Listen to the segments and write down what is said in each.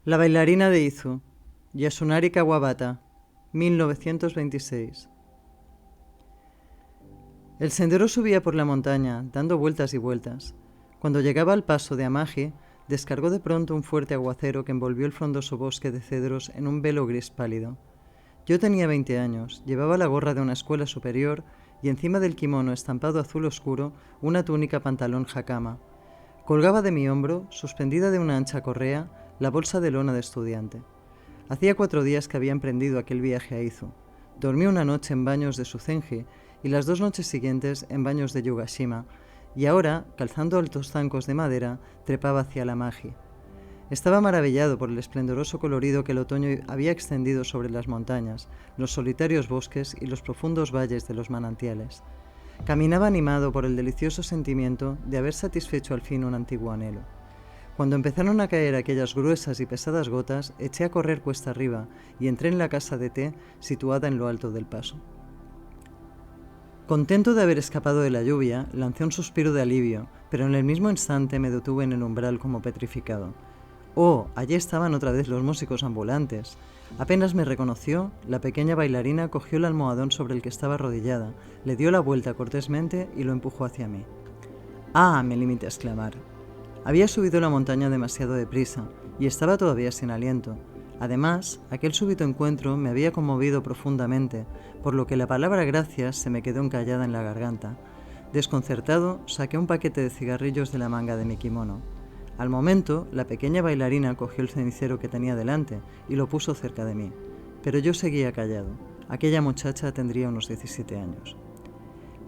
La bailarina de Izu, Yasunari Kawabata, 1926. El sendero subía por la montaña, dando vueltas y vueltas. Cuando llegaba al paso de Amagi, descargó de pronto un fuerte aguacero que envolvió el frondoso bosque de cedros en un velo gris pálido. Yo tenía 20 años, llevaba la gorra de una escuela superior y encima del kimono estampado azul oscuro una túnica pantalón hakama. Colgaba de mi hombro, suspendida de una ancha correa, la bolsa de lona de estudiante. Hacía 4 días que había emprendido aquel viaje a Izu. Dormí una noche en baños de Suzenji y las 2 noches siguientes en baños de Yugashima, y ahora, calzando altos zancos de madera, trepaba hacia la Magi. Estaba maravillado por el esplendoroso colorido que el otoño había extendido sobre las montañas, los solitarios bosques y los profundos valles de los manantiales. Caminaba animado por el delicioso sentimiento de haber satisfecho al fin un antiguo anhelo. Cuando empezaron a caer aquellas gruesas y pesadas gotas, eché a correr cuesta arriba y entré en la casa de té situada en lo alto del paso. Contento de haber escapado de la lluvia, lancé un suspiro de alivio, pero en el mismo instante me detuve en el umbral como petrificado. ¡Oh! Allí estaban otra vez los músicos ambulantes. Apenas me reconoció, la pequeña bailarina cogió el almohadón sobre el que estaba arrodillada, le dio la vuelta cortésmente y lo empujó hacia mí. ¡Ah! Me limité a exclamar. Había subido la montaña demasiado deprisa y estaba todavía sin aliento. Además, aquel súbito encuentro me había conmovido profundamente, por lo que la palabra gracias se me quedó encallada en la garganta. Desconcertado, saqué un paquete de cigarrillos de la manga de mi kimono. Al momento, la pequeña bailarina cogió el cenicero que tenía delante y lo puso cerca de mí. Pero yo seguía callado. Aquella muchacha tendría unos 17 años.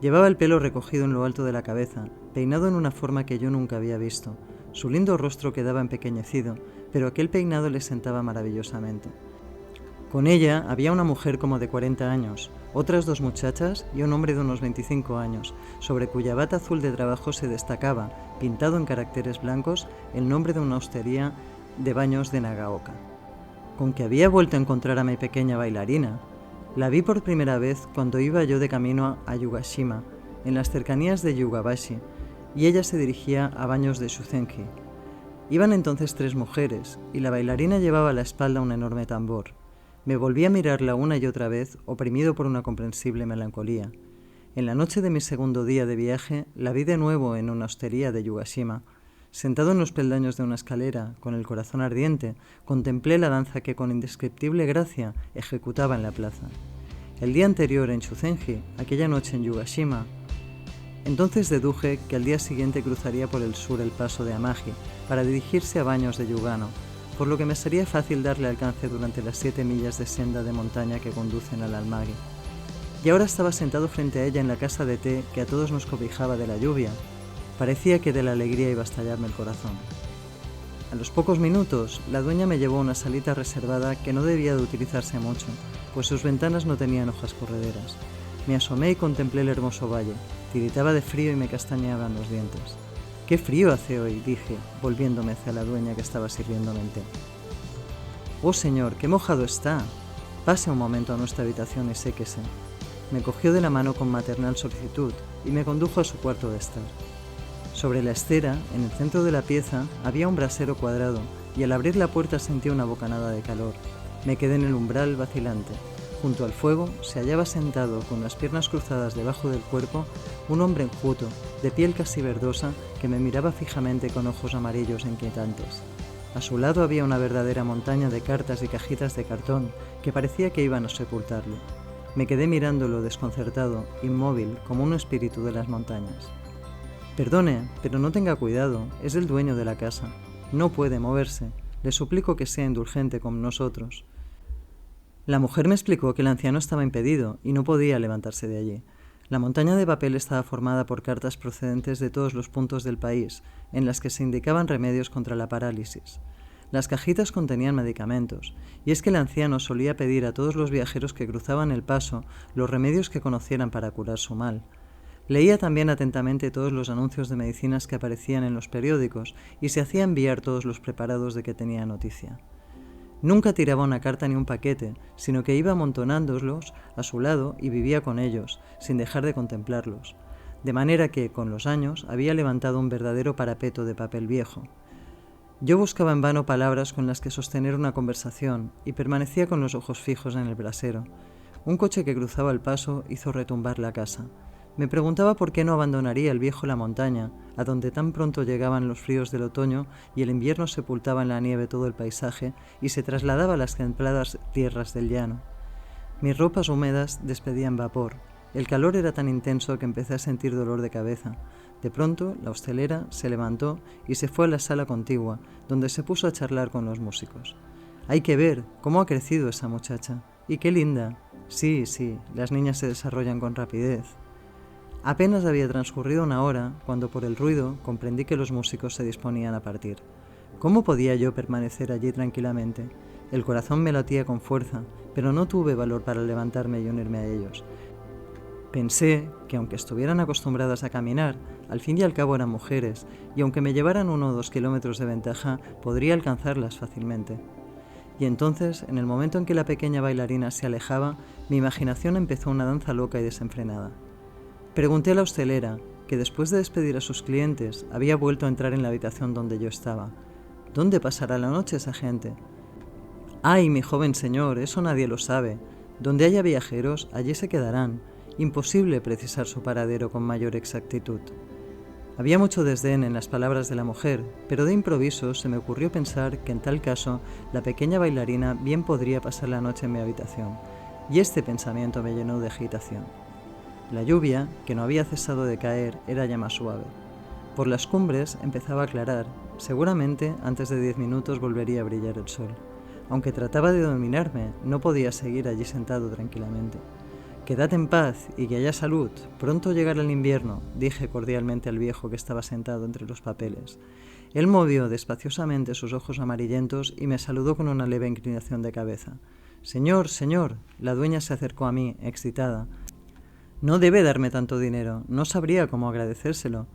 Llevaba el pelo recogido en lo alto de la cabeza, peinado en una forma que yo nunca había visto. Su lindo rostro quedaba empequeñecido, pero aquel peinado le sentaba maravillosamente. Con ella había una mujer como de 40 años, otras 2 muchachas y un hombre de unos 25 años, sobre cuya bata azul de trabajo se destacaba, pintado en caracteres blancos, el nombre de una hostería de baños de Nagaoka. Con que había vuelto a encontrar a mi pequeña bailarina. La vi por primera vez cuando iba yo de camino a Yugashima, en las cercanías de Yugabashi, y ella se dirigía a baños de Suzenji. Iban entonces 3 mujeres, y la bailarina llevaba a la espalda un enorme tambor. Me volví a mirarla una y otra vez, oprimido por una comprensible melancolía. En la noche de mi segundo día de viaje, la vi de nuevo en una hostería de Yugashima. Sentado en los peldaños de una escalera, con el corazón ardiente, contemplé la danza que con indescriptible gracia ejecutaba en la plaza. El día anterior en Suzenji, aquella noche en Yugashima. Entonces deduje que al día siguiente cruzaría por el sur el paso de Amagi para dirigirse a baños de Yugano, por lo que me sería fácil darle alcance durante las 7 millas de senda de montaña que conducen al Almagi. Y ahora estaba sentado frente a ella en la casa de té que a todos nos cobijaba de la lluvia. Parecía que de la alegría iba a estallarme el corazón. A los pocos minutos, la dueña me llevó a una salita reservada que no debía de utilizarse mucho, pues sus ventanas no tenían hojas correderas. Me asomé y contemplé el hermoso valle. Tiritaba de frío y me castañeaban los dientes. «¡Qué frío hace hoy!», dije, volviéndome hacia la dueña que estaba sirviéndome el té. «¡Oh, señor, qué mojado está! Pase un momento a nuestra habitación y séquese». Me cogió de la mano con maternal solicitud y me condujo a su cuarto de estar. Sobre la estera, en el centro de la pieza, había un brasero cuadrado y al abrir la puerta sentí una bocanada de calor. Me quedé en el umbral vacilante. Junto al fuego se hallaba sentado con las piernas cruzadas debajo del cuerpo un hombre enjuto, de piel casi verdosa, que me miraba fijamente con ojos amarillos e inquietantes. A su lado había una verdadera montaña de cartas y cajitas de cartón que parecía que iban a sepultarle. Me quedé mirándolo desconcertado, inmóvil, como un espíritu de las montañas. «Perdone, pero no tenga cuidado, es el dueño de la casa. No puede moverse. Le suplico que sea indulgente con nosotros». La mujer me explicó que el anciano estaba impedido y no podía levantarse de allí. La montaña de papel estaba formada por cartas procedentes de todos los puntos del país, en las que se indicaban remedios contra la parálisis. Las cajitas contenían medicamentos, y es que el anciano solía pedir a todos los viajeros que cruzaban el paso los remedios que conocieran para curar su mal. Leía también atentamente todos los anuncios de medicinas que aparecían en los periódicos y se hacía enviar todos los preparados de que tenía noticia. Nunca tiraba una carta ni un paquete, sino que iba amontonándolos a su lado y vivía con ellos, sin dejar de contemplarlos. De manera que, con los años, había levantado un verdadero parapeto de papel viejo. Yo buscaba en vano palabras con las que sostener una conversación y permanecía con los ojos fijos en el brasero. Un coche que cruzaba el paso hizo retumbar la casa. Me preguntaba por qué no abandonaría el viejo la montaña, a donde tan pronto llegaban los fríos del otoño y el invierno sepultaba en la nieve todo el paisaje y se trasladaba a las templadas tierras del llano. Mis ropas húmedas despedían vapor. El calor era tan intenso que empecé a sentir dolor de cabeza. De pronto, la hostelera se levantó y se fue a la sala contigua, donde se puso a charlar con los músicos. Hay que ver cómo ha crecido esa muchacha. ¡Y qué linda! Sí, las niñas se desarrollan con rapidez. Apenas había transcurrido una hora cuando por el ruido comprendí que los músicos se disponían a partir. ¿Cómo podía yo permanecer allí tranquilamente? El corazón me latía con fuerza, pero no tuve valor para levantarme y unirme a ellos. Pensé que aunque estuvieran acostumbradas a caminar, al fin y al cabo eran mujeres, y aunque me llevaran 1 o 2 kilómetros de ventaja, podría alcanzarlas fácilmente. Y entonces, en el momento en que la pequeña bailarina se alejaba, mi imaginación empezó una danza loca y desenfrenada. Pregunté a la hostelera, que después de despedir a sus clientes, había vuelto a entrar en la habitación donde yo estaba. ¿Dónde pasará la noche esa gente? ¡Ay, mi joven señor, eso nadie lo sabe! Donde haya viajeros, allí se quedarán. Imposible precisar su paradero con mayor exactitud. Había mucho desdén en las palabras de la mujer, pero de improviso se me ocurrió pensar que en tal caso la pequeña bailarina bien podría pasar la noche en mi habitación, y este pensamiento me llenó de agitación. La lluvia, que no había cesado de caer, era ya más suave. Por las cumbres empezaba a aclarar. Seguramente antes de 10 minutos volvería a brillar el sol. Aunque trataba de dominarme, no podía seguir allí sentado tranquilamente. «Quedad en paz y que haya salud. Pronto llegará el invierno», dije cordialmente al viejo que estaba sentado entre los papeles. Él movió despaciosamente sus ojos amarillentos y me saludó con una leve inclinación de cabeza. «Señor, señor», la dueña se acercó a mí, excitada. «No debe darme tanto dinero, no sabría cómo agradecérselo».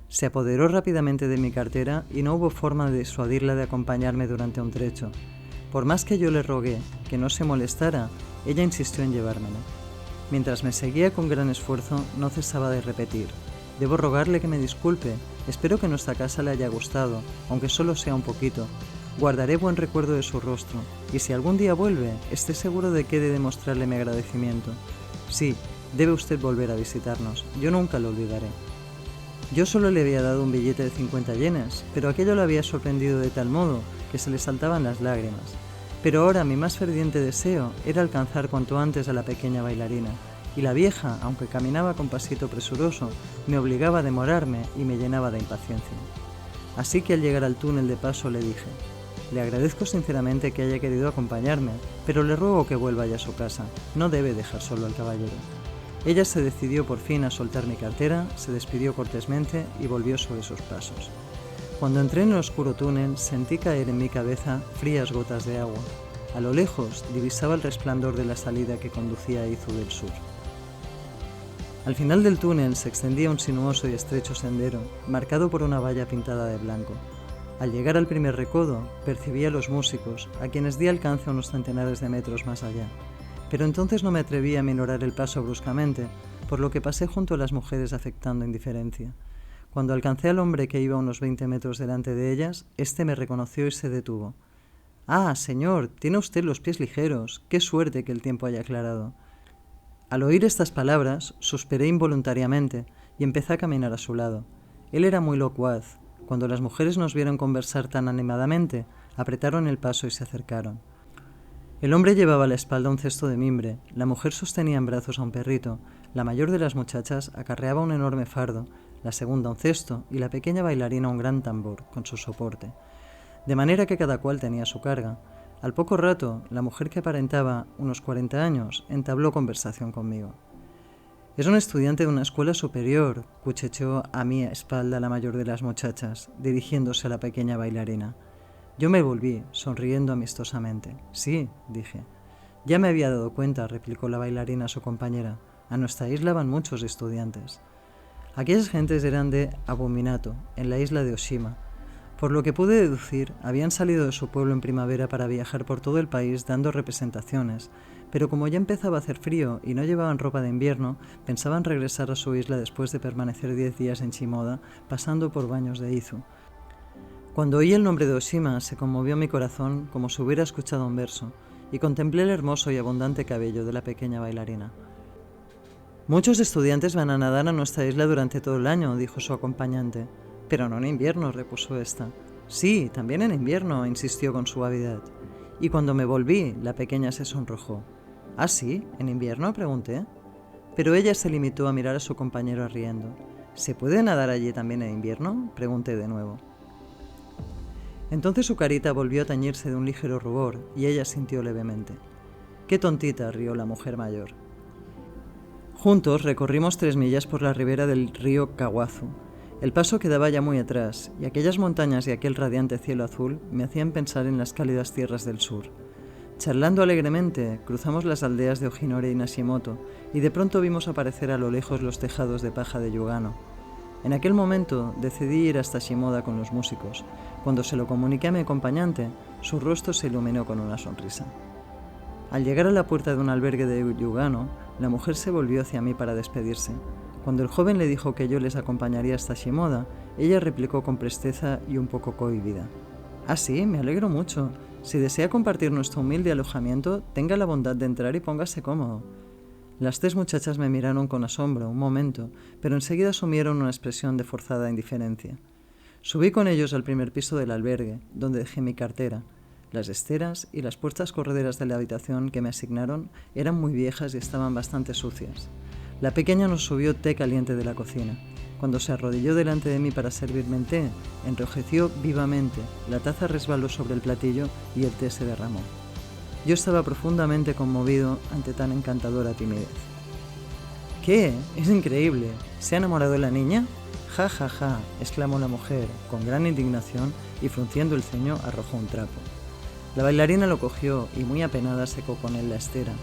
Se apoderó rápidamente de mi cartera y no hubo forma de disuadirla de acompañarme durante un trecho. Por más que yo le rogué que no se molestara, ella insistió en llevármela. Mientras me seguía con gran esfuerzo, no cesaba de repetir: «Debo rogarle que me disculpe, espero que nuestra casa le haya gustado, aunque solo sea un poquito. Guardaré buen recuerdo de su rostro, y si algún día vuelve, esté seguro de que he de demostrarle mi agradecimiento. Sí, debe usted volver a visitarnos, yo nunca lo olvidaré». Yo solo le había dado un billete de 50 yenes, pero aquello lo había sorprendido de tal modo que se le saltaban las lágrimas. Pero ahora mi más ferviente deseo era alcanzar cuanto antes a la pequeña bailarina, y la vieja, aunque caminaba con pasito presuroso, me obligaba a demorarme y me llenaba de impaciencia. Así que al llegar al túnel de paso le dije: «Le agradezco sinceramente que haya querido acompañarme, pero le ruego que vuelva ya a su casa, no debe dejar solo al caballero». Ella se decidió por fin a soltar mi cartera, se despidió cortésmente y volvió sobre sus pasos. Cuando entré en el oscuro túnel, sentí caer en mi cabeza frías gotas de agua. A lo lejos divisaba el resplandor de la salida que conducía a Izu del Sur. Al final del túnel se extendía un sinuoso y estrecho sendero, marcado por una valla pintada de blanco. Al llegar al primer recodo, percibí a los músicos, a quienes di alcance unos centenares de metros más allá. Pero entonces no me atreví a minorar el paso bruscamente, por lo que pasé junto a las mujeres afectando indiferencia. Cuando alcancé al hombre que iba a unos 20 metros delante de ellas, éste me reconoció y se detuvo. «Ah, señor, tiene usted los pies ligeros. Qué suerte que el tiempo haya aclarado». Al oír estas palabras, suspiré involuntariamente y empecé a caminar a su lado. Él era muy locuaz. Cuando las mujeres nos vieron conversar tan animadamente, apretaron el paso y se acercaron. El hombre llevaba a la espalda un cesto de mimbre, la mujer sostenía en brazos a un perrito, la mayor de las muchachas acarreaba un enorme fardo, la segunda un cesto y la pequeña bailarina un gran tambor, con su soporte. De manera que cada cual tenía su carga. Al poco rato, la mujer, que aparentaba unos 40 años, entabló conversación conmigo. «Es un estudiante de una escuela superior», cuchicheó a mi espalda la mayor de las muchachas, dirigiéndose a la pequeña bailarina. Yo me volví, sonriendo amistosamente. «Sí», dije. «Ya me había dado cuenta», replicó la bailarina a su compañera. «A nuestra isla van muchos estudiantes». Aquellas gentes eran de Abuminato, en la isla de Oshima. Por lo que pude deducir, habían salido de su pueblo en primavera para viajar por todo el país dando representaciones, pero como ya empezaba a hacer frío y no llevaban ropa de invierno, pensaban regresar a su isla después de permanecer 10 días en Shimoda, pasando por baños de Izu. Cuando oí el nombre de Oshima, se conmovió mi corazón como si hubiera escuchado un verso, y contemplé el hermoso y abundante cabello de la pequeña bailarina. Muchos estudiantes van a nadar a nuestra isla durante todo el año, dijo su acompañante. Pero no en invierno, repuso esta. Sí, también en invierno, insistió con suavidad. Y cuando me volví, la pequeña se sonrojó. ¿Ah, sí? ¿En invierno?, pregunté. Pero ella se limitó a mirar a su compañero riendo. ¿Se puede nadar allí también en invierno?, pregunté de nuevo. Entonces su carita volvió a teñirse de un ligero rubor y ella sintió levemente. ¡Qué tontita!, rió la mujer mayor. Juntos recorrimos 3 millas por la ribera del río Kawazu. El paso quedaba ya muy atrás, y aquellas montañas y aquel radiante cielo azul me hacían pensar en las cálidas tierras del sur. Charlando alegremente, cruzamos las aldeas de Ojinore y Nashimoto, y de pronto vimos aparecer a lo lejos los tejados de paja de Yugano. En aquel momento decidí ir hasta Shimoda con los músicos. Cuando se lo comuniqué a mi acompañante, su rostro se iluminó con una sonrisa. Al llegar a la puerta de un albergue de Yugano, la mujer se volvió hacia mí para despedirse. Cuando el joven le dijo que yo les acompañaría hasta Shimoda, ella replicó con presteza y un poco cohibida. «Ah, sí, me alegro mucho. Si desea compartir nuestro humilde alojamiento, tenga la bondad de entrar y póngase cómodo». Las 3 muchachas me miraron con asombro un momento, pero enseguida asumieron una expresión de forzada indiferencia. Subí con ellos al primer piso del albergue, donde dejé mi cartera. Las esteras y las puertas correderas de la habitación que me asignaron eran muy viejas y estaban bastante sucias. La pequeña nos subió té caliente de la cocina. Cuando se arrodilló delante de mí para servirme el té, enrojeció vivamente, la taza resbaló sobre el platillo y el té se derramó. Yo estaba profundamente conmovido ante tan encantadora timidez. «¿Qué? Es increíble. ¿Se ha enamorado de la niña?» «Ja, ja, ja», exclamó la mujer, con gran indignación, y frunciendo el ceño arrojó un trapo. La bailarina lo cogió y muy apenada secó con él la estera.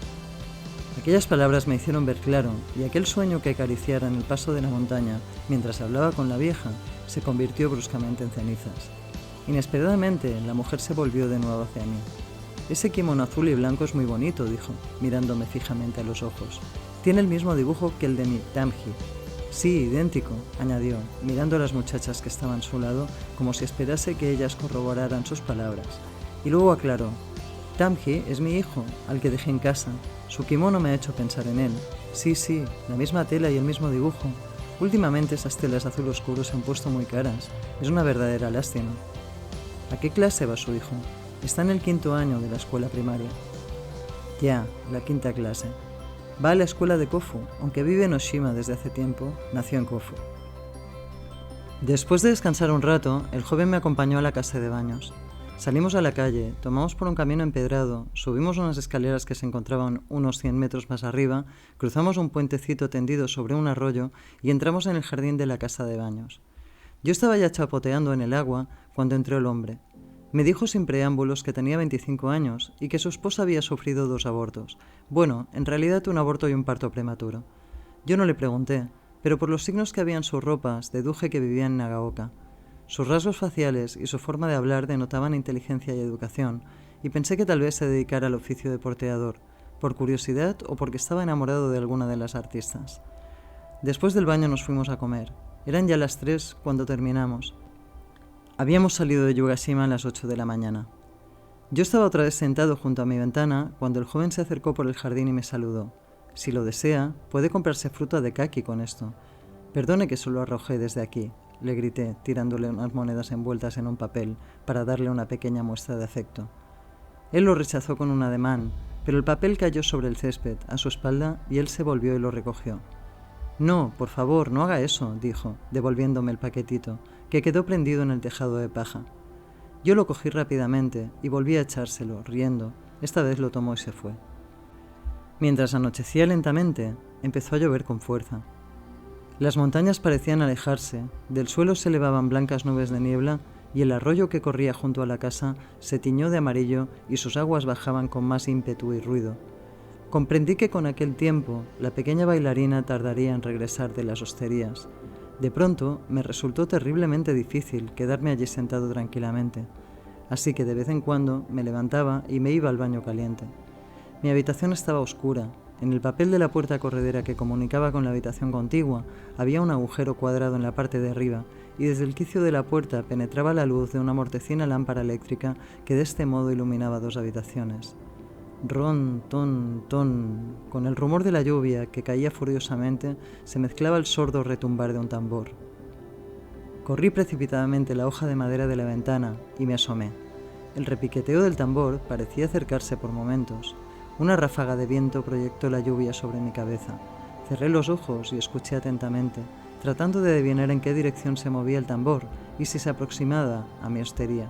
Aquellas palabras me hicieron ver claro, y aquel sueño que acariciara en el paso de la montaña mientras hablaba con la vieja se convirtió bruscamente en cenizas. Inesperadamente, la mujer se volvió de nuevo hacia mí. «Ese kimono azul y blanco es muy bonito», dijo, mirándome fijamente a los ojos. «Tiene el mismo dibujo que el de mi Tamji». «Sí, idéntico», añadió, mirando a las muchachas que estaban a su lado como si esperase que ellas corroboraran sus palabras. Y luego aclaró: «Tamji es mi hijo, al que dejé en casa. Su kimono me ha hecho pensar en él. Sí, la misma tela y el mismo dibujo. Últimamente esas telas azul oscuro se han puesto muy caras. Es una verdadera lástima». «¿A qué clase va su hijo?» «Está en el 5º año de la escuela primaria». «Ya, la 5ª clase. Va a la escuela de Kofu, aunque vive en Oshima desde hace tiempo, nació en Kofu». Después de descansar un rato, el joven me acompañó a la casa de baños. Salimos a la calle, tomamos por un camino empedrado, subimos unas escaleras que se encontraban unos 100 metros más arriba, cruzamos un puentecito tendido sobre un arroyo y entramos en el jardín de la casa de baños. Yo estaba ya chapoteando en el agua cuando entró el hombre. Me dijo sin preámbulos que tenía 25 años y que su esposa había sufrido 2 abortos. Bueno, en realidad un aborto y un parto prematuro. Yo no le pregunté, pero por los signos que había en sus ropas deduje que vivía en Nagaoka. Sus rasgos faciales y su forma de hablar denotaban inteligencia y educación, y pensé que tal vez se dedicara al oficio de porteador, por curiosidad o porque estaba enamorado de alguna de las artistas. Después del baño nos fuimos a comer. Eran ya las 3 cuando terminamos. Habíamos salido de Yugashima a las 8 de la mañana. Yo estaba otra vez sentado junto a mi ventana cuando el joven se acercó por el jardín y me saludó. «Si lo desea, puede comprarse fruta de kaki con esto». «Perdone que solo arrojé desde aquí», le grité, tirándole unas monedas envueltas en un papel para darle una pequeña muestra de afecto. Él lo rechazó con un ademán, pero el papel cayó sobre el césped, a su espalda, y él se volvió y lo recogió. «No, por favor, no haga eso», dijo, devolviéndome el paquetito, que quedó prendido en el tejado de paja. Yo lo cogí rápidamente y volví a echárselo, riendo. Esta vez lo tomó y se fue. Mientras anochecía lentamente, empezó a llover con fuerza. Las montañas parecían alejarse, del suelo se elevaban blancas nubes de niebla y el arroyo que corría junto a la casa se tiñó de amarillo y sus aguas bajaban con más ímpetu y ruido. Comprendí que con aquel tiempo la pequeña bailarina tardaría en regresar de las hosterías. De pronto me resultó terriblemente difícil quedarme allí sentado tranquilamente, así que de vez en cuando me levantaba y me iba al baño caliente. Mi habitación estaba oscura. En el papel de la puerta corredera que comunicaba con la habitación contigua había un agujero cuadrado en la parte de arriba y desde el quicio de la puerta penetraba la luz de una mortecina lámpara eléctrica que de este modo iluminaba 2 habitaciones. Ron, ton, ton. Con el rumor de la lluvia que caía furiosamente se mezclaba el sordo retumbar de un tambor. Corrí precipitadamente la hoja de madera de la ventana y me asomé. El repiqueteo del tambor parecía acercarse por momentos. Una ráfaga de viento proyectó la lluvia sobre mi cabeza. Cerré los ojos y escuché atentamente, tratando de adivinar en qué dirección se movía el tambor y si se aproximaba a mi hostería.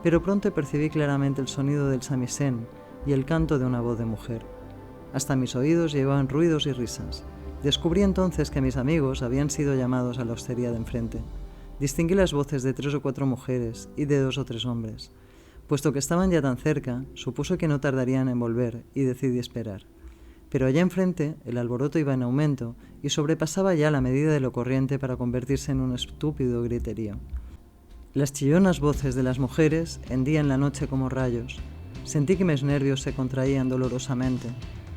Pero pronto percibí claramente el sonido del samisen y el canto de una voz de mujer. Hasta mis oídos llegaban ruidos y risas. Descubrí entonces que mis amigos habían sido llamados a la hostería de enfrente. Distinguí las voces de 3 o 4 mujeres y de 2 o 3 hombres. Puesto que estaban ya tan cerca, supuse que no tardarían en volver y decidí esperar. Pero allá enfrente el alboroto iba en aumento y sobrepasaba ya la medida de lo corriente para convertirse en un estúpido griterío. Las chillonas voces de las mujeres hendían la noche como rayos. Sentí que mis nervios se contraían dolorosamente.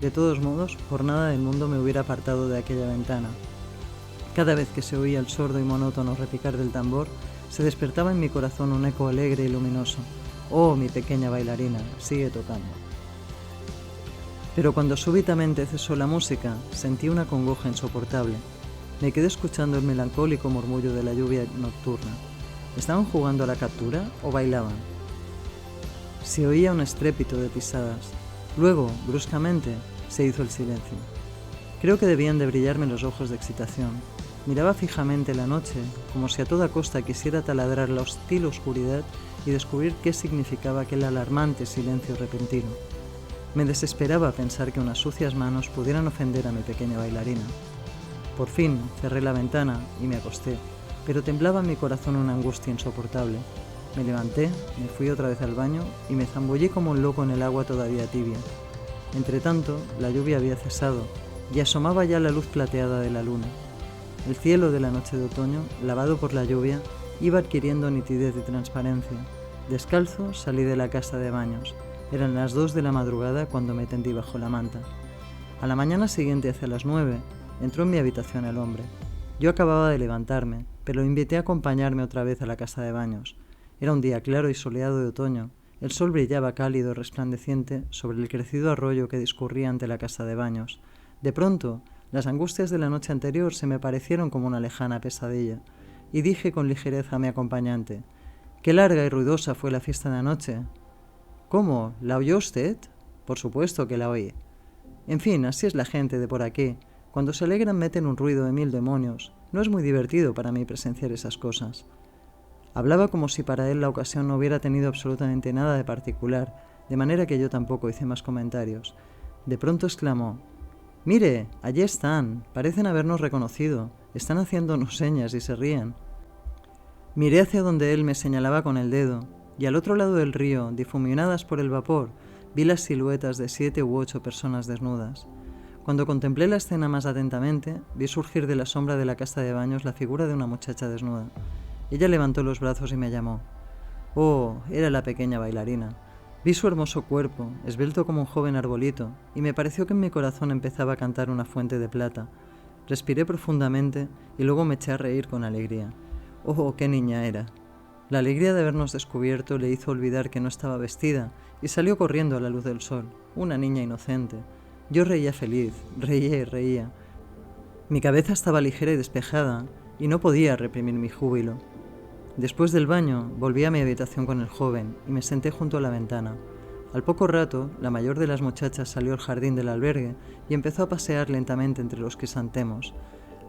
De todos modos, por nada del mundo me hubiera apartado de aquella ventana. Cada vez que se oía el sordo y monótono repicar del tambor, se despertaba en mi corazón un eco alegre y luminoso. «Oh, mi pequeña bailarina, sigue tocando». Pero cuando súbitamente cesó la música, sentí una congoja insoportable. Me quedé escuchando el melancólico murmullo de la lluvia nocturna. ¿Estaban jugando a la captura o bailaban? Se oía un estrépito de pisadas. Luego, bruscamente, se hizo el silencio. Creo que debían de brillarme los ojos de excitación. Miraba fijamente la noche, como si a toda costa quisiera taladrar la hostil oscuridad y descubrir qué significaba aquel alarmante silencio repentino. Me desesperaba pensar que unas sucias manos pudieran ofender a mi pequeña bailarina. Por fin cerré la ventana y me acosté, pero temblaba en mi corazón una angustia insoportable. Me levanté, me fui otra vez al baño y me zambullí como un loco en el agua todavía tibia. Entretanto, la lluvia había cesado y asomaba ya la luz plateada de la luna. El cielo de la noche de otoño, lavado por la lluvia, iba adquiriendo nitidez y transparencia. Descalzo salí de la casa de baños. Eran las 2 de la madrugada cuando me tendí bajo la manta. A la mañana siguiente, hacia las 9, entró en mi habitación el hombre. Yo acababa de levantarme, pero lo invité a acompañarme otra vez a la casa de baños. Era un día claro y soleado de otoño. El sol brillaba cálido y resplandeciente sobre el crecido arroyo que discurría ante la casa de baños. De pronto, las angustias de la noche anterior se me parecieron como una lejana pesadilla, y dije con ligereza a mi acompañante: «Qué larga y ruidosa fue la fiesta de anoche». «¿Cómo? ¿La oyó usted?» «Por supuesto que la oí». «En fin, así es la gente de por aquí. Cuando se alegran meten un ruido de 1000 demonios. No es muy divertido para mí presenciar esas cosas». Hablaba como si para él la ocasión no hubiera tenido absolutamente nada de particular, de manera que yo tampoco hice más comentarios. De pronto exclamó: «Mire, allí están. Parecen habernos reconocido. Están haciéndonos señas y se ríen». Miré hacia donde él me señalaba con el dedo, y al otro lado del río, difuminadas por el vapor, vi las siluetas de 7 u 8 personas desnudas. Cuando contemplé la escena más atentamente, vi surgir de la sombra de la casa de baños la figura de una muchacha desnuda. Ella levantó los brazos y me llamó. Oh, era la pequeña bailarina. Vi su hermoso cuerpo, esbelto como un joven arbolito, y me pareció que en mi corazón empezaba a cantar una fuente de plata. Respiré profundamente y luego me eché a reír con alegría. Oh, qué niña era. La alegría de habernos descubierto le hizo olvidar que no estaba vestida y salió corriendo a la luz del sol, una niña inocente. Yo reía feliz, reía y reía. Mi cabeza estaba ligera y despejada y no podía reprimir mi júbilo. Después del baño, volví a mi habitación con el joven y me senté junto a la ventana. Al poco rato, la mayor de las muchachas salió al jardín del albergue y empezó a pasear lentamente entre los crisantemos.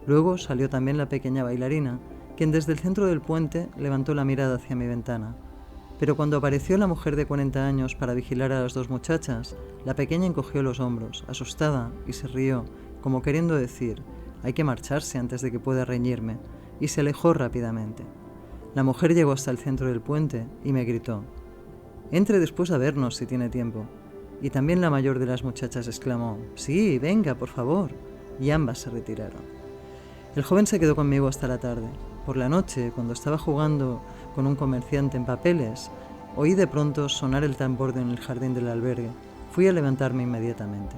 Luego salió también la pequeña bailarina, quien desde el centro del puente levantó la mirada hacia mi ventana. Pero cuando apareció la mujer de 40 años para vigilar a las 2 muchachas, la pequeña encogió los hombros, asustada, y se rió, como queriendo decir: «Hay que marcharse antes de que pueda reñirme», y se alejó rápidamente. La mujer llegó hasta el centro del puente y me gritó: «Entre después a vernos si tiene tiempo». Y también la mayor de las muchachas exclamó: «Sí, venga, por favor», y ambas se retiraron. El joven se quedó conmigo hasta la tarde. Por la noche, cuando estaba jugando con un comerciante en papeles, oí de pronto sonar el tambor en el jardín del albergue. Fui a levantarme inmediatamente.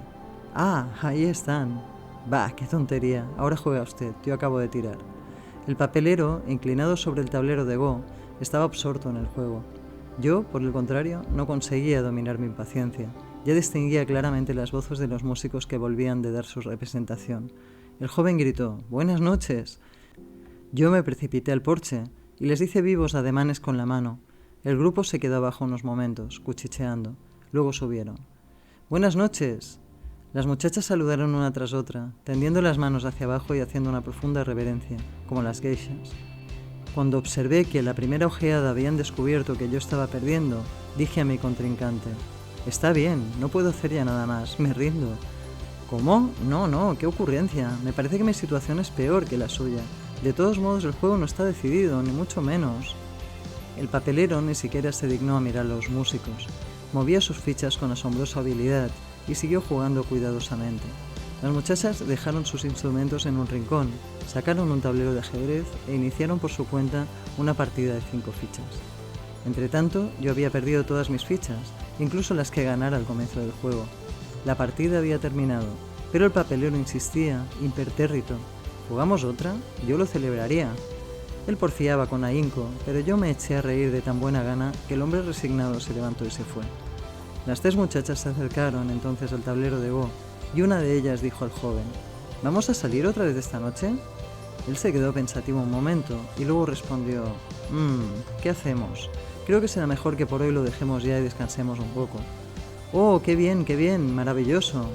«Ah, ahí están». «Bah, qué tontería. Ahora juega usted. Yo acabo de tirar». El papelero, inclinado sobre el tablero de Go, estaba absorto en el juego. Yo, por el contrario, no conseguía dominar mi impaciencia. Ya distinguía claramente las voces de los músicos que volvían de dar su representación. El joven gritó: «¡Buenas noches!». Yo me precipité al porche y les hice vivos ademanes con la mano. El grupo se quedó abajo unos momentos, cuchicheando. Luego subieron. «¡Buenas noches!». Las muchachas saludaron una tras otra, tendiendo las manos hacia abajo y haciendo una profunda reverencia, como las geishas. Cuando observé que a la primera ojeada habían descubierto que yo estaba perdiendo, dije a mi contrincante: «Está bien, no puedo hacer ya nada más, me rindo». «¿Cómo? No, qué ocurrencia. Me parece que mi situación es peor que la suya. De todos modos, el juego no está decidido, ni mucho menos». El papelero ni siquiera se dignó a mirar a los músicos. Movía sus fichas con asombrosa habilidad y siguió jugando cuidadosamente. Las muchachas dejaron sus instrumentos en un rincón, sacaron un tablero de ajedrez e iniciaron por su cuenta una partida de 5 fichas. Entretanto, yo había perdido todas mis fichas, incluso las que ganara al comienzo del juego. La partida había terminado, pero el papelero insistía, impertérrito: «¿Jugamos otra? Yo lo celebraría». Él porfiaba con ahínco, pero yo me eché a reír de tan buena gana que el hombre resignado se levantó y se fue. Las 3 muchachas se acercaron entonces al tablero de Go, y una de ellas dijo al joven: «¿Vamos a salir otra vez esta noche?». Él se quedó pensativo un momento y luego respondió: ¿qué hacemos? Creo que será mejor que por hoy lo dejemos ya y descansemos un poco». «Oh, qué bien, maravilloso».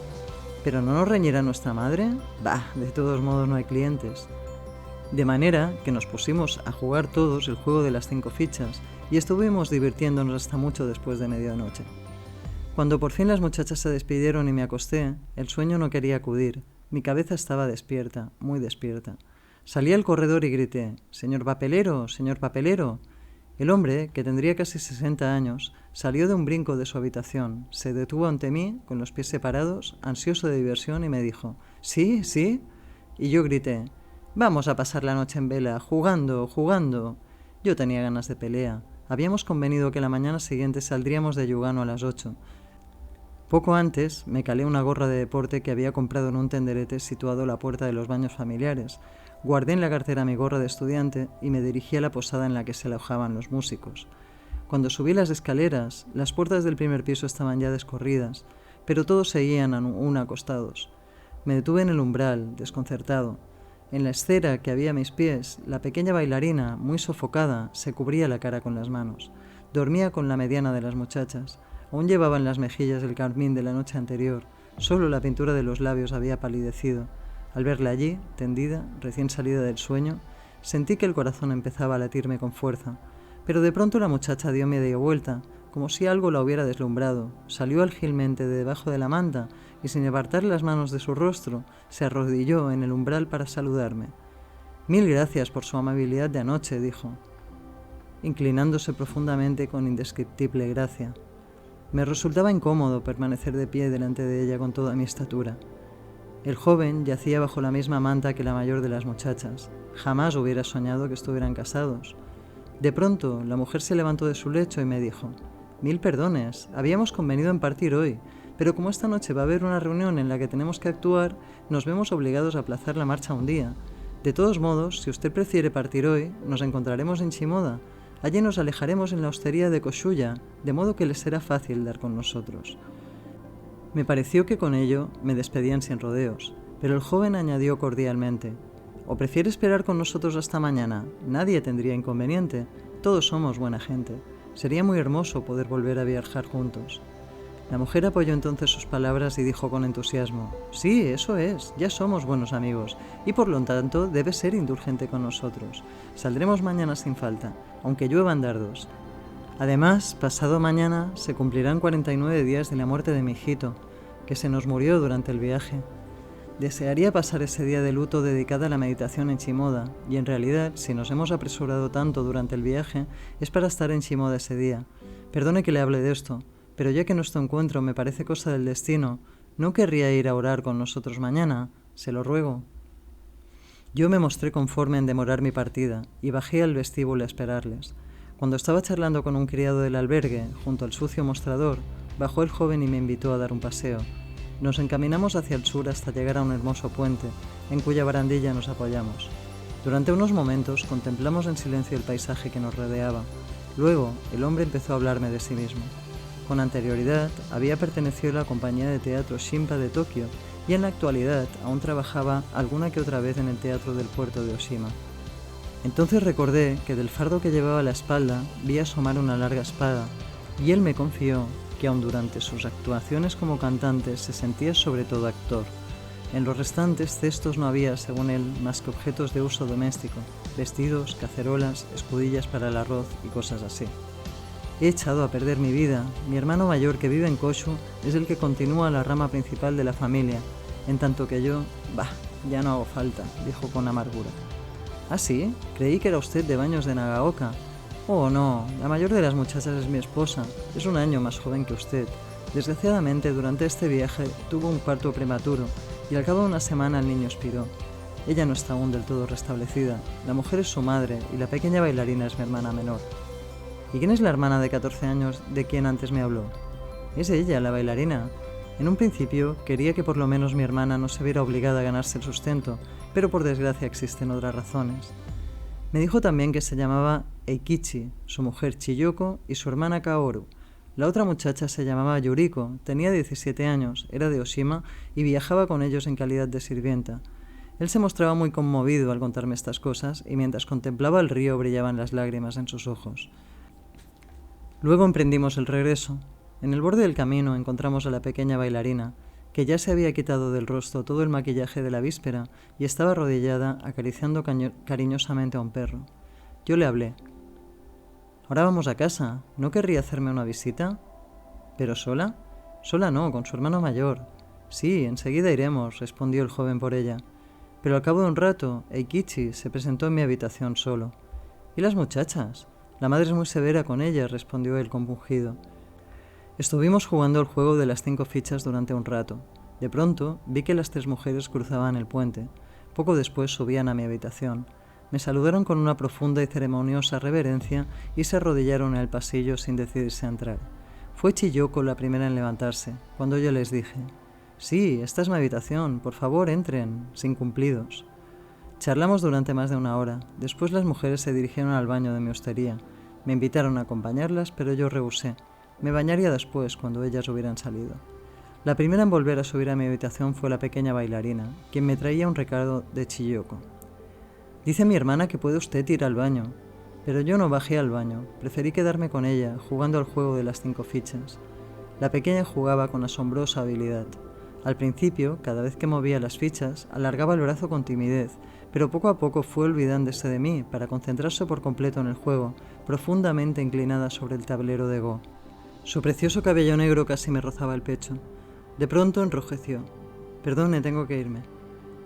«¿Pero no nos reñirá nuestra madre?». «Bah, de todos modos no hay clientes». De manera que nos pusimos a jugar todos el juego de las 5 fichas y estuvimos divirtiéndonos hasta mucho después de medianoche. Cuando por fin las muchachas se despidieron y me acosté, el sueño no quería acudir. Mi cabeza estaba despierta, muy despierta. Salí al corredor y grité: «¡Señor papelero! ¡Señor papelero!». El hombre, que tendría casi 60 años, salió de un brinco de su habitación, se detuvo ante mí, con los pies separados, ansioso de diversión, y me dijo: «¿Sí? ¿Sí?». Y yo grité: «Vamos a pasar la noche en vela, jugando». Yo tenía ganas de pelea. Habíamos convenido que la mañana siguiente saldríamos de Yugano a las 8. Poco antes me calé una gorra de deporte que había comprado en un tenderete situado a la puerta de los baños familiares. Guardé en la cartera mi gorra de estudiante y me dirigí a la posada en la que se alojaban los músicos. Cuando subí las escaleras, las puertas del primer piso estaban ya descorridas, pero todos seguían aún acostados. Me detuve en el umbral, desconcertado. En la estera que había a mis pies, la pequeña bailarina, muy sofocada, se cubría la cara con las manos. Dormía con la mediana de las muchachas. Aún llevaba en las mejillas el carmín de la noche anterior. Solo la pintura de los labios había palidecido. Al verla allí, tendida, recién salida del sueño, sentí que el corazón empezaba a latirme con fuerza. Pero de pronto la muchacha dio media vuelta, como si algo la hubiera deslumbrado. Salió ágilmente de debajo de la manta y, sin apartar las manos de su rostro, se arrodilló en el umbral para saludarme. «Mil gracias por su amabilidad de anoche», dijo, inclinándose profundamente con indescriptible gracia. Me resultaba incómodo permanecer de pie delante de ella con toda mi estatura. El joven yacía bajo la misma manta que la mayor de las muchachas. Jamás hubiera soñado que estuvieran casados. De pronto, la mujer se levantó de su lecho y me dijo: «Mil perdones, habíamos convenido en partir hoy, pero como esta noche va a haber una reunión en la que tenemos que actuar, nos vemos obligados a aplazar la marcha un día. De todos modos, si usted prefiere partir hoy, nos encontraremos en Shimoda. Allí nos alejaremos en la hostería de Koshuya, de modo que les será fácil dar con nosotros». Me pareció que con ello me despedían sin rodeos, pero el joven añadió cordialmente: «¿O prefiere esperar con nosotros hasta mañana? Nadie tendría inconveniente. Todos somos buena gente. Sería muy hermoso poder volver a viajar juntos». La mujer apoyó entonces sus palabras y dijo con entusiasmo: «Sí, eso es, ya somos buenos amigos, y por lo tanto debe ser indulgente con nosotros. Saldremos mañana sin falta, aunque lluevan dardos. Además, pasado mañana se cumplirán 49 días de la muerte de mi hijito, que se nos murió durante el viaje. Desearía pasar ese día de luto dedicado a la meditación en Shimoda, y en realidad, si nos hemos apresurado tanto durante el viaje, es para estar en Shimoda ese día. Perdone que le hable de esto, pero ya que nuestro encuentro me parece cosa del destino, ¿no querría ir a orar con nosotros mañana? Se lo ruego». Yo me mostré conforme en demorar mi partida, y bajé al vestíbulo a esperarles. Cuando estaba charlando con un criado del albergue, junto al sucio mostrador, bajó el joven y me invitó a dar un paseo. Nos encaminamos hacia el sur hasta llegar a un hermoso puente, en cuya barandilla nos apoyamos. Durante unos momentos contemplamos en silencio el paisaje que nos rodeaba. Luego, el hombre empezó a hablarme de sí mismo. Con anterioridad, había pertenecido a la compañía de teatro Shinpa de Tokio y en la actualidad aún trabajaba alguna que otra vez en el teatro del puerto de Oshima. Entonces recordé que del fardo que llevaba a la espalda vi asomar una larga espada, y él me confió que aun durante sus actuaciones como cantante se sentía sobre todo actor. En los restantes cestos no había, según él, más que objetos de uso doméstico, vestidos, cacerolas, escudillas para el arroz y cosas así. He echado a perder mi vida. Mi hermano mayor, que vive en Koshu, es el que continúa la rama principal de la familia, en tanto que yo, ya no hago falta, dijo con amargura. ¿Ah, sí? Creí que era usted de Baños de Nagaoka. Oh, no, la mayor de las muchachas es mi esposa. Es un año más joven que usted. Desgraciadamente, durante este viaje tuvo un parto prematuro y al cabo de una semana el niño expiró. Ella no está aún del todo restablecida. La mujer es su madre y la pequeña bailarina es mi hermana menor. ¿Y quién es la hermana de 14 años de quien antes me habló? Es ella, la bailarina. En un principio quería que por lo menos mi hermana no se viera obligada a ganarse el sustento, pero por desgracia existen otras razones. Me dijo también que se llamaba Eikichi, su mujer Chiyoko y su hermana Kaoru. La otra muchacha se llamaba Yuriko, tenía 17 años, era de Oshima y viajaba con ellos en calidad de sirvienta. Él se mostraba muy conmovido al contarme estas cosas y mientras contemplaba el río brillaban las lágrimas en sus ojos. Luego emprendimos el regreso. En el borde del camino encontramos a la pequeña bailarina, que ya se había quitado del rostro todo el maquillaje de la víspera y estaba arrodillada acariciando cariñosamente a un perro. Yo le hablé. «Ahora vamos a casa. ¿No querría hacerme una visita?» «¿Pero sola?» «Sola no, con su hermano mayor». «Sí, enseguida iremos», respondió el joven por ella. Pero al cabo de un rato, Eikichi se presentó en mi habitación solo. «¿Y las muchachas?» «La madre es muy severa con ellas», respondió él compungido. Estuvimos jugando el juego de las 5 fichas durante un rato. De pronto vi que las 3 mujeres cruzaban el puente. Poco después subían a mi habitación. Me saludaron con una profunda y ceremoniosa reverencia y se arrodillaron en el pasillo sin decidirse a entrar. Fue Chiyoko la primera en levantarse, cuando yo les dije: «Sí, esta es mi habitación, por favor entren, sin cumplidos». Charlamos durante más de una hora. Después las mujeres se dirigieron al baño de mi hostería. Me invitaron a acompañarlas, pero yo rehusé. Me bañaría después, cuando ellas hubieran salido. La primera en volver a subir a mi habitación fue la pequeña bailarina, quien me traía un recado de Chiyoko. «Dice mi hermana que puede usted ir al baño». Pero yo no bajé al baño, preferí quedarme con ella, jugando al juego de las 5 fichas. La pequeña jugaba con asombrosa habilidad. Al principio, cada vez que movía las fichas, alargaba el brazo con timidez, pero poco a poco fue olvidándose de mí para concentrarse por completo en el juego, profundamente inclinada sobre el tablero de Go. Su precioso cabello negro casi me rozaba el pecho. De pronto enrojeció. «Perdone, tengo que irme».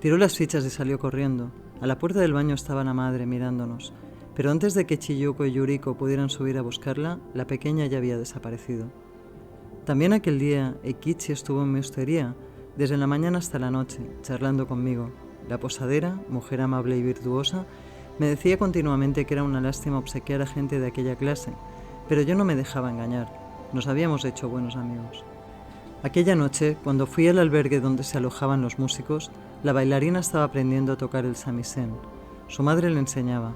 Tiró las fichas y salió corriendo. A la puerta del baño estaba la madre mirándonos, pero antes de que Chiyoko y Yuriko pudieran subir a buscarla, la pequeña ya había desaparecido. También aquel día, Eikichi estuvo en mi hostería, desde la mañana hasta la noche, charlando conmigo. La posadera, mujer amable y virtuosa, me decía continuamente que era una lástima obsequiar a gente de aquella clase, pero yo no me dejaba engañar. Nos habíamos hecho buenos amigos. Aquella noche, cuando fui al albergue donde se alojaban los músicos, la bailarina estaba aprendiendo a tocar el samisen. Su madre le enseñaba.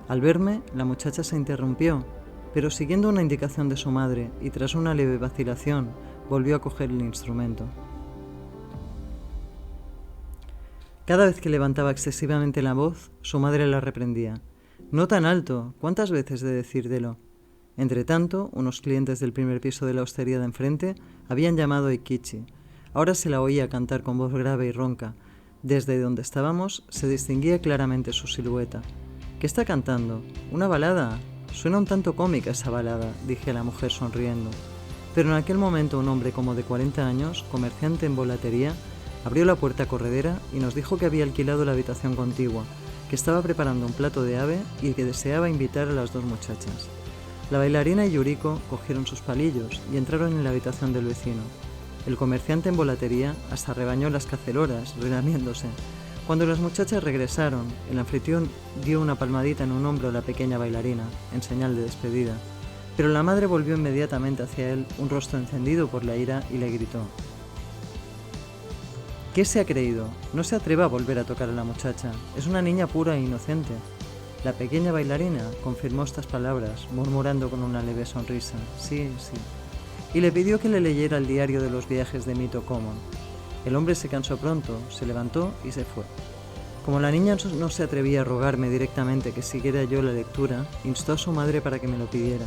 Al verme, la muchacha se interrumpió, pero siguiendo una indicación de su madre y tras una leve vacilación, volvió a coger el instrumento. Cada vez que levantaba excesivamente la voz, su madre la reprendía. «No tan alto, ¿cuántas veces de decírtelo?» Entretanto, unos clientes del primer piso de la hostería de enfrente habían llamado a Eikichi. Ahora se la oía cantar con voz grave y ronca. Desde donde estábamos se distinguía claramente su silueta. «¿Qué está cantando? ¿Una balada? Suena un tanto cómica esa balada», dije a la mujer sonriendo. Pero en aquel momento un hombre como de 40 años, comerciante en volatería, abrió la puerta corredera y nos dijo que había alquilado la habitación contigua, que estaba preparando un plato de ave y que deseaba invitar a las 2 muchachas. La bailarina y Yuriko cogieron sus palillos y entraron en la habitación del vecino. El comerciante en volatería hasta rebañó las cacerolas, relamiéndose. Cuando las muchachas regresaron, el anfitrión dio una palmadita en un hombro a la pequeña bailarina, en señal de despedida. Pero la madre volvió inmediatamente hacia él, un rostro encendido por la ira, y le gritó: ¿Qué se ha creído? No se atreva a volver a tocar a la muchacha. Es una niña pura e inocente. La pequeña bailarina confirmó estas palabras, murmurando con una leve sonrisa. Sí, sí. Y le pidió que le leyera el diario de los viajes de Mito Common. El hombre se cansó pronto, se levantó y se fue. Como la niña no se atrevía a rogarme directamente que siguiera yo la lectura, instó a su madre para que me lo pidiera.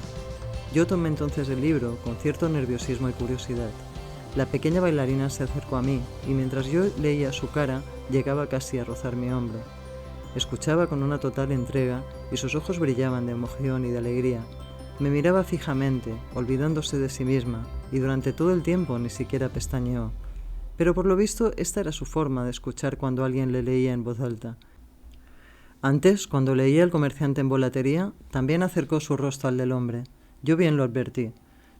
Yo tomé entonces el libro con cierto nerviosismo y curiosidad. La pequeña bailarina se acercó a mí y mientras yo leía su cara, llegaba casi a rozar mi hombro. Escuchaba con una total entrega y sus ojos brillaban de emoción y de alegría. Me miraba fijamente, olvidándose de sí misma, y durante todo el tiempo ni siquiera pestañeó. Pero por lo visto esta era su forma de escuchar cuando alguien le leía en voz alta. Antes, cuando leía El comerciante en volatería, también acercó su rostro al del hombre. Yo bien lo advertí.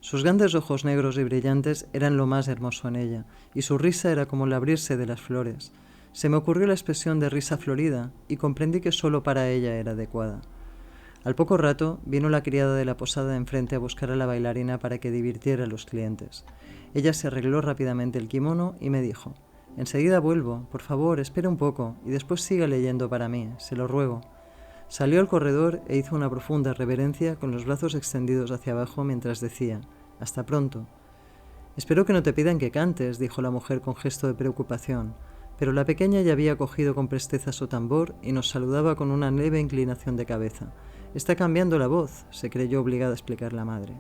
Sus grandes ojos negros y brillantes eran lo más hermoso en ella, y su risa era como el abrirse de las flores. Se me ocurrió la expresión de risa florida, y comprendí que solo para ella era adecuada. Al poco rato vino la criada de la posada de enfrente a buscar a la bailarina para que divirtiera a los clientes. Ella se arregló rápidamente el kimono y me dijo: «Enseguida vuelvo, por favor, espere un poco, y después siga leyendo para mí, se lo ruego». Salió al corredor e hizo una profunda reverencia con los brazos extendidos hacia abajo mientras decía: «Hasta pronto». «Espero que no te pidan que cantes», dijo la mujer con gesto de preocupación, pero la pequeña ya había cogido con presteza su tambor y nos saludaba con una leve inclinación de cabeza. «Está cambiando la voz», se creyó obligada a explicar la madre.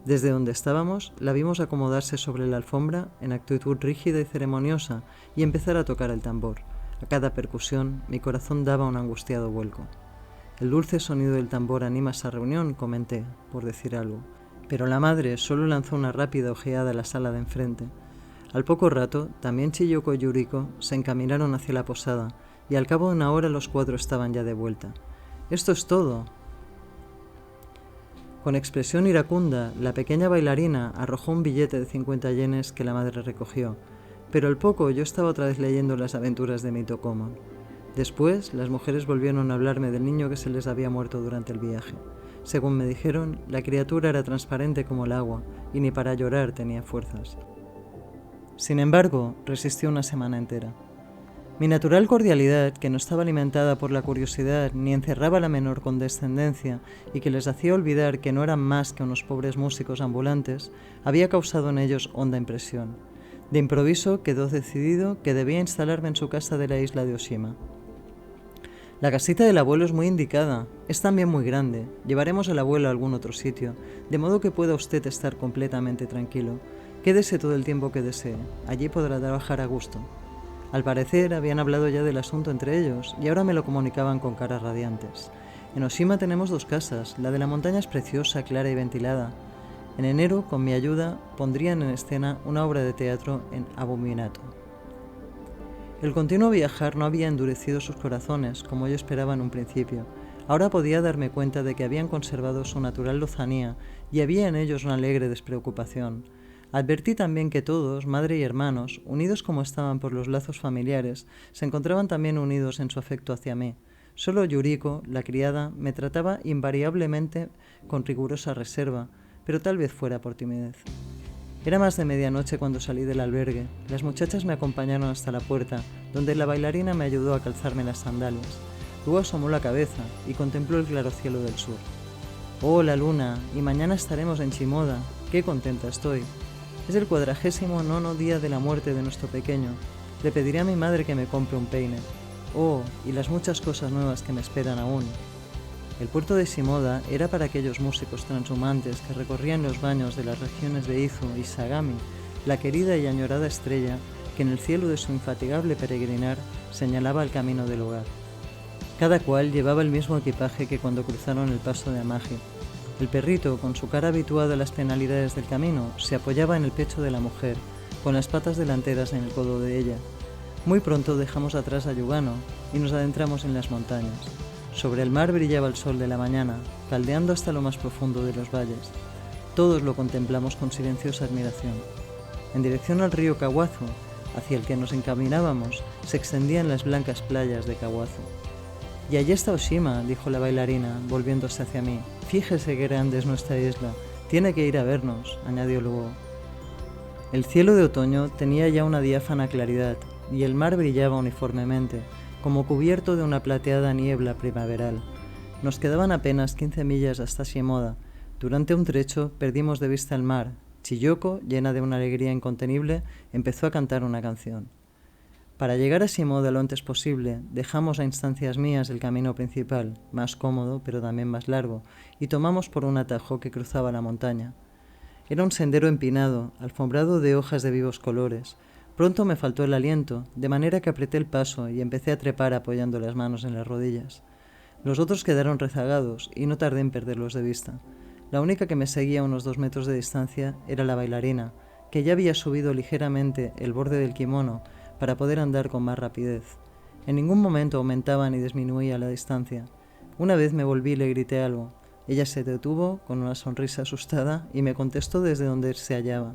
Desde donde estábamos, la vimos acomodarse sobre la alfombra en actitud rígida y ceremoniosa y empezar a tocar el tambor. A cada percusión, mi corazón daba un angustiado vuelco. «El dulce sonido del tambor anima esa reunión», comenté, por decir algo. Pero la madre solo lanzó una rápida ojeada a la sala de enfrente. Al poco rato, también Chiyoko y Yuriko se encaminaron hacia la posada, y al cabo de una hora los 4 estaban ya de vuelta. «¡Esto es todo!». Con expresión iracunda, la pequeña bailarina arrojó un billete de 50 yenes que la madre recogió, pero al poco yo estaba otra vez leyendo las aventuras de Mito Common. Después, las mujeres volvieron a hablarme del niño que se les había muerto durante el viaje. Según me dijeron, la criatura era transparente como el agua y ni para llorar tenía fuerzas. Sin embargo, resistió una semana entera. Mi natural cordialidad, que no estaba alimentada por la curiosidad ni encerraba la menor condescendencia y que les hacía olvidar que no eran más que unos pobres músicos ambulantes, había causado en ellos honda impresión. De improviso quedó decidido que debía instalarme en su casa de la isla de Oshima. «La casita del abuelo es muy indicada, es también muy grande, llevaremos al abuelo a algún otro sitio, de modo que pueda usted estar completamente tranquilo. Quédese todo el tiempo que desee, allí podrá trabajar a gusto». Al parecer habían hablado ya del asunto entre ellos y ahora me lo comunicaban con caras radiantes. En Oshima tenemos 2 casas, la de la montaña es preciosa, clara y ventilada. En enero, con mi ayuda, pondrían en escena una obra de teatro en Abominato. El continuo viajar no había endurecido sus corazones, como yo esperaba en un principio. Ahora podía darme cuenta de que habían conservado su natural lozanía y había en ellos una alegre despreocupación. Advertí también que todos, madre y hermanos, unidos como estaban por los lazos familiares, se encontraban también unidos en su afecto hacia mí. Solo Yuriko, la criada, me trataba invariablemente con rigurosa reserva, pero tal vez fuera por timidez. Era más de medianoche cuando salí del albergue. Las muchachas me acompañaron hasta la puerta, donde la bailarina me ayudó a calzarme las sandalias. Luego asomó la cabeza y contempló el claro cielo del sur. «Oh, la luna, y mañana estaremos en Shimoda. ¡Qué contenta estoy! Es el 49º día de la muerte de nuestro pequeño. Le pediré a mi madre que me compre un peine. Oh, y las muchas cosas nuevas que me esperan aún». El puerto de Shimoda era para aquellos músicos transhumantes que recorrían los baños de las regiones de Izu y Sagami, la querida y añorada estrella que en el cielo de su infatigable peregrinar señalaba el camino del hogar. Cada cual llevaba el mismo equipaje que cuando cruzaron el paso de Amagi. El perrito, con su cara habituada a las penalidades del camino, se apoyaba en el pecho de la mujer, con las patas delanteras en el codo de ella. Muy pronto dejamos atrás a Yugano y nos adentramos en las montañas. Sobre el mar brillaba el sol de la mañana, caldeando hasta lo más profundo de los valles. Todos lo contemplamos con silenciosa admiración. En dirección al río Kawazu, hacia el que nos encaminábamos, se extendían las blancas playas de Kawazu. «Y allí está Oshima», dijo la bailarina, volviéndose hacia mí. «Fíjese qué grande es nuestra isla. Tiene que ir a vernos», añadió luego. El cielo de otoño tenía ya una diáfana claridad. y el mar brillaba uniformemente, como cubierto de una plateada niebla primaveral. Nos quedaban apenas 15 millas hasta Shimoda. Durante un trecho perdimos de vista el mar. Chiyoko, llena de una alegría incontenible, empezó a cantar una canción. Para llegar a Shimoda lo antes posible, dejamos a instancias mías el camino principal, más cómodo pero también más largo, y tomamos por un atajo que cruzaba la montaña. Era un sendero empinado, alfombrado de hojas de vivos colores. Pronto me faltó el aliento, de manera que apreté el paso y empecé a trepar apoyando las manos en las rodillas. Los otros quedaron rezagados y no tardé en perderlos de vista. La única que me seguía a unos 2 metros de distancia era la bailarina, que ya había subido ligeramente el borde del kimono para poder andar con más rapidez. En ningún momento aumentaba ni disminuía la distancia. Una vez me volví y le grité algo. Ella se detuvo con una sonrisa asustada y me contestó desde donde se hallaba.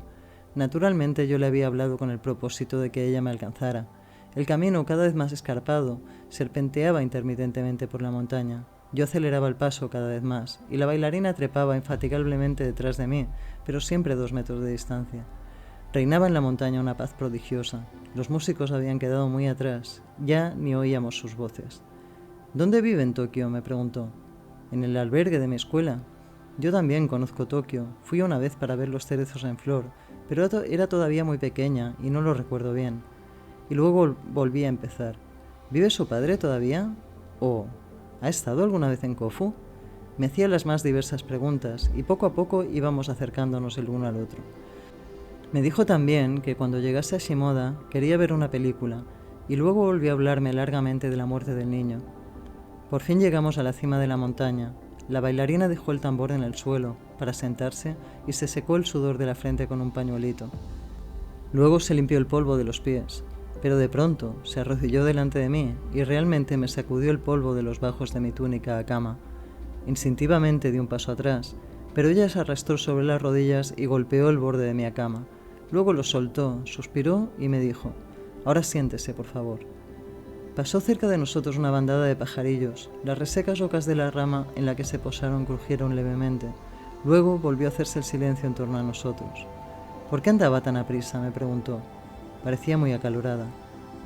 Naturalmente yo le había hablado con el propósito de que ella me alcanzara. El camino, cada vez más escarpado, serpenteaba intermitentemente por la montaña. Yo aceleraba el paso cada vez más, y la bailarina trepaba infatigablemente detrás de mí, pero siempre a 2 metros de distancia. Reinaba en la montaña una paz prodigiosa. Los músicos habían quedado muy atrás, ya ni oíamos sus voces. ¿Dónde vive en Tokio?, me preguntó. En el albergue de mi escuela. Yo también conozco Tokio. Fui una vez para ver los cerezos en flor, pero era todavía muy pequeña y no lo recuerdo bien. Y luego volví a empezar. ¿Vive su padre todavía? ¿O ha estado alguna vez en Kofu? Me hacía las más diversas preguntas y poco a poco íbamos acercándonos el uno al otro. Me dijo también que cuando llegase a Shimoda quería ver una película y luego volvió a hablarme largamente de la muerte del niño. Por fin llegamos a la cima de la montaña. La bailarina dejó el tambor en el suelo para sentarse y se secó el sudor de la frente con un pañuelito. Luego se limpió el polvo de los pies, pero de pronto se arrodilló delante de mí y realmente me sacudió el polvo de los bajos de mi túnica a cama. Instintivamente di un paso atrás, pero ella se arrastró sobre las rodillas y golpeó el borde de mi cama. Luego lo soltó, suspiró y me dijo: «Ahora siéntese, por favor». Pasó cerca de nosotros una bandada de pajarillos. Las resecas rocas de la rama en la que se posaron crujieron levemente. Luego volvió a hacerse el silencio en torno a nosotros. «¿Por qué andaba tan aprisa?», me preguntó. Parecía muy acalorada.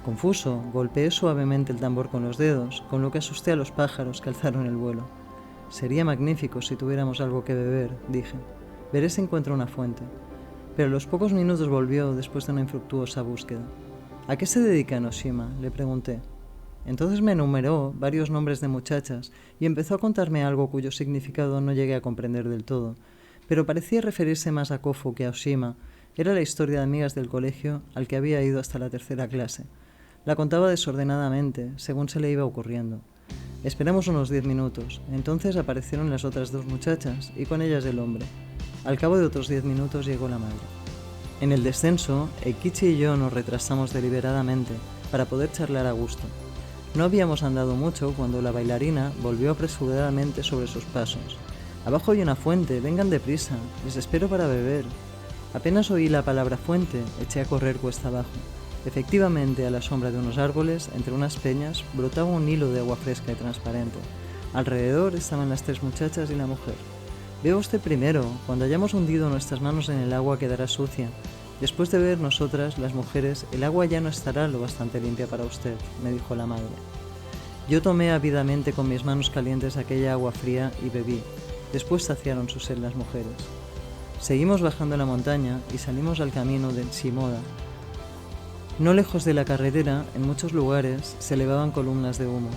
Confuso, golpeé suavemente el tambor con los dedos, con lo que asusté a los pájaros que alzaron el vuelo. «Sería magnífico si tuviéramos algo que beber», dije. «Veré si encuentro una fuente». Pero a los pocos minutos volvió después de una infructuosa búsqueda. «¿A qué se dedica Enoshima?», le pregunté. Entonces me enumeró varios nombres de muchachas y empezó a contarme algo cuyo significado no llegué a comprender del todo, pero parecía referirse más a Kofu que a Oshima. Era la historia de amigas del colegio al que había ido hasta la 3ª clase. La contaba desordenadamente, según se le iba ocurriendo. Esperamos unos 10 minutos, entonces aparecieron las otras 2 muchachas y con ellas el hombre. Al cabo de otros 10 minutos llegó la madre. En el descenso, Eikichi y yo nos retrasamos deliberadamente para poder charlar a gusto. No habíamos andado mucho cuando la bailarina volvió apresuradamente sobre sus pasos. «Abajo hay una fuente, vengan deprisa, les espero para beber». Apenas oí la palabra fuente, eché a correr cuesta abajo. Efectivamente, a la sombra de unos árboles, entre unas peñas, brotaba un hilo de agua fresca y transparente. Alrededor estaban las 3 muchachas y la mujer. «Beba usted primero, cuando hayamos hundido nuestras manos en el agua quedará sucia. Después de beber nosotras, las mujeres, el agua ya no estará lo bastante limpia para usted», me dijo la madre. Yo tomé ávidamente con mis manos calientes aquella agua fría y bebí. Después saciaron su sed las mujeres. Seguimos bajando la montaña y salimos al camino de Shimoda. No lejos de la carretera, en muchos lugares, se elevaban columnas de humo.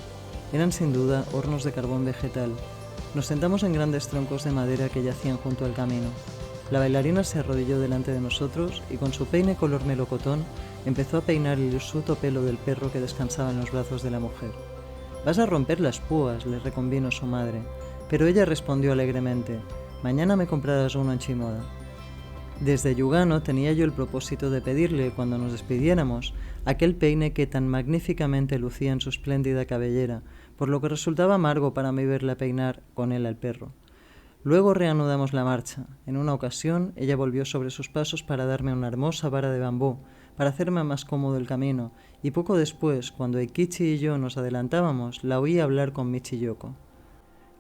Eran sin duda hornos de carbón vegetal. Nos sentamos en grandes troncos de madera que yacían junto al camino. La bailarina se arrodilló delante de nosotros y con su peine color melocotón empezó a peinar el hirsuto pelo del perro que descansaba en los brazos de la mujer. «Vas a romper las púas», le reconvino su madre, pero ella respondió alegremente: «Mañana me comprarás uno en Shimoda». Desde Yugano tenía yo el propósito de pedirle, cuando nos despidiéramos, aquel peine que tan magníficamente lucía en su espléndida cabellera, por lo que resultaba amargo para mí verla peinar con él al perro. Luego reanudamos la marcha. En una ocasión, ella volvió sobre sus pasos para darme una hermosa vara de bambú, para hacerme más cómodo el camino, y poco después, cuando Eikichi y yo nos adelantábamos, la oí hablar con Michiyoko.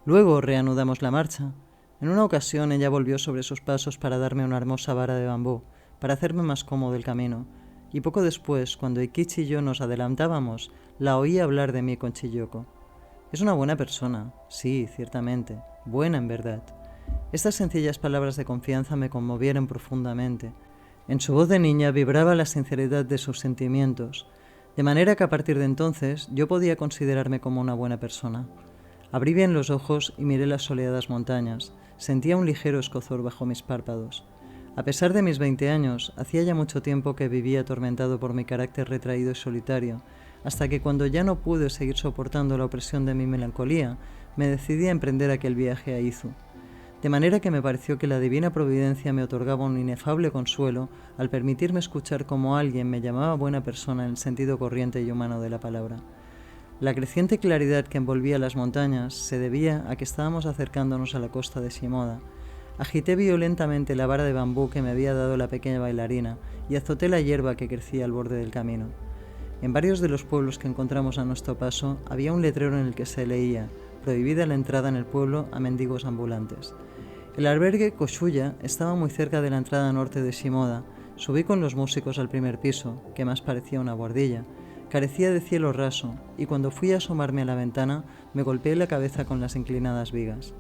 Luego reanudamos la marcha. En una ocasión, ella volvió sobre sus pasos para darme una hermosa vara de bambú, para hacerme más cómodo el camino, y poco después, cuando Eikichi y yo nos adelantábamos, la oí hablar de mí con Chiyoko. Es una buena persona, sí, ciertamente, buena en verdad. Estas sencillas palabras de confianza me conmovieron profundamente. En su voz de niña vibraba la sinceridad de sus sentimientos, de manera que a partir de entonces yo podía considerarme como una buena persona. Abrí bien los ojos y miré las soleadas montañas. Sentía un ligero escozor bajo mis párpados. A pesar de mis 20 años, hacía ya mucho tiempo que vivía atormentado por mi carácter retraído y solitario, hasta que cuando ya no pude seguir soportando la opresión de mi melancolía, me decidí a emprender aquel viaje a Izu. De manera que me pareció que la divina providencia me otorgaba un inefable consuelo al permitirme escuchar cómo alguien me llamaba buena persona en el sentido corriente y humano de la palabra. La creciente claridad que envolvía las montañas se debía a que estábamos acercándonos a la costa de Shimoda. Agité violentamente la vara de bambú que me había dado la pequeña bailarina y azoté la hierba que crecía al borde del camino. En varios de los pueblos que encontramos a nuestro paso había un letrero en el que se leía: prohibida la entrada en el pueblo a mendigos ambulantes. El albergue Koshuya estaba muy cerca de la entrada norte de Shimoda. Subí con los músicos al primer piso, que más parecía una guardilla. Carecía de cielo raso, y cuando fui a asomarme a la ventana, me golpeé la cabeza con las inclinadas vigas.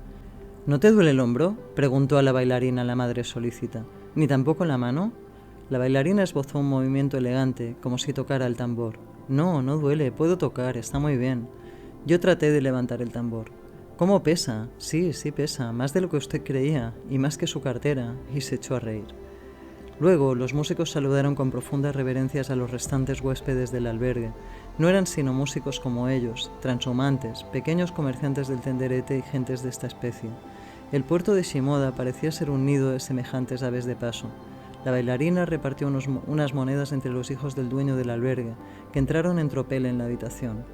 ¿No te duele el hombro?, preguntó a la bailarina la madre solícita. ¿Ni tampoco la mano? La bailarina esbozó un movimiento elegante, como si tocara el tambor. No, no duele, puedo tocar, está muy bien. Yo traté de levantar el tambor. ¿Cómo pesa? Sí, sí pesa, más de lo que usted creía, y más que su cartera, y se echó a reír. Luego, los músicos saludaron con profundas reverencias a los restantes huéspedes del albergue. No eran sino músicos como ellos, transhumantes, pequeños comerciantes del tenderete y gentes de esta especie. El puerto de Shimoda parecía ser un nido de semejantes aves de paso. La bailarina repartió unas monedas entre los hijos del dueño del albergue, que entraron en tropel en la habitación.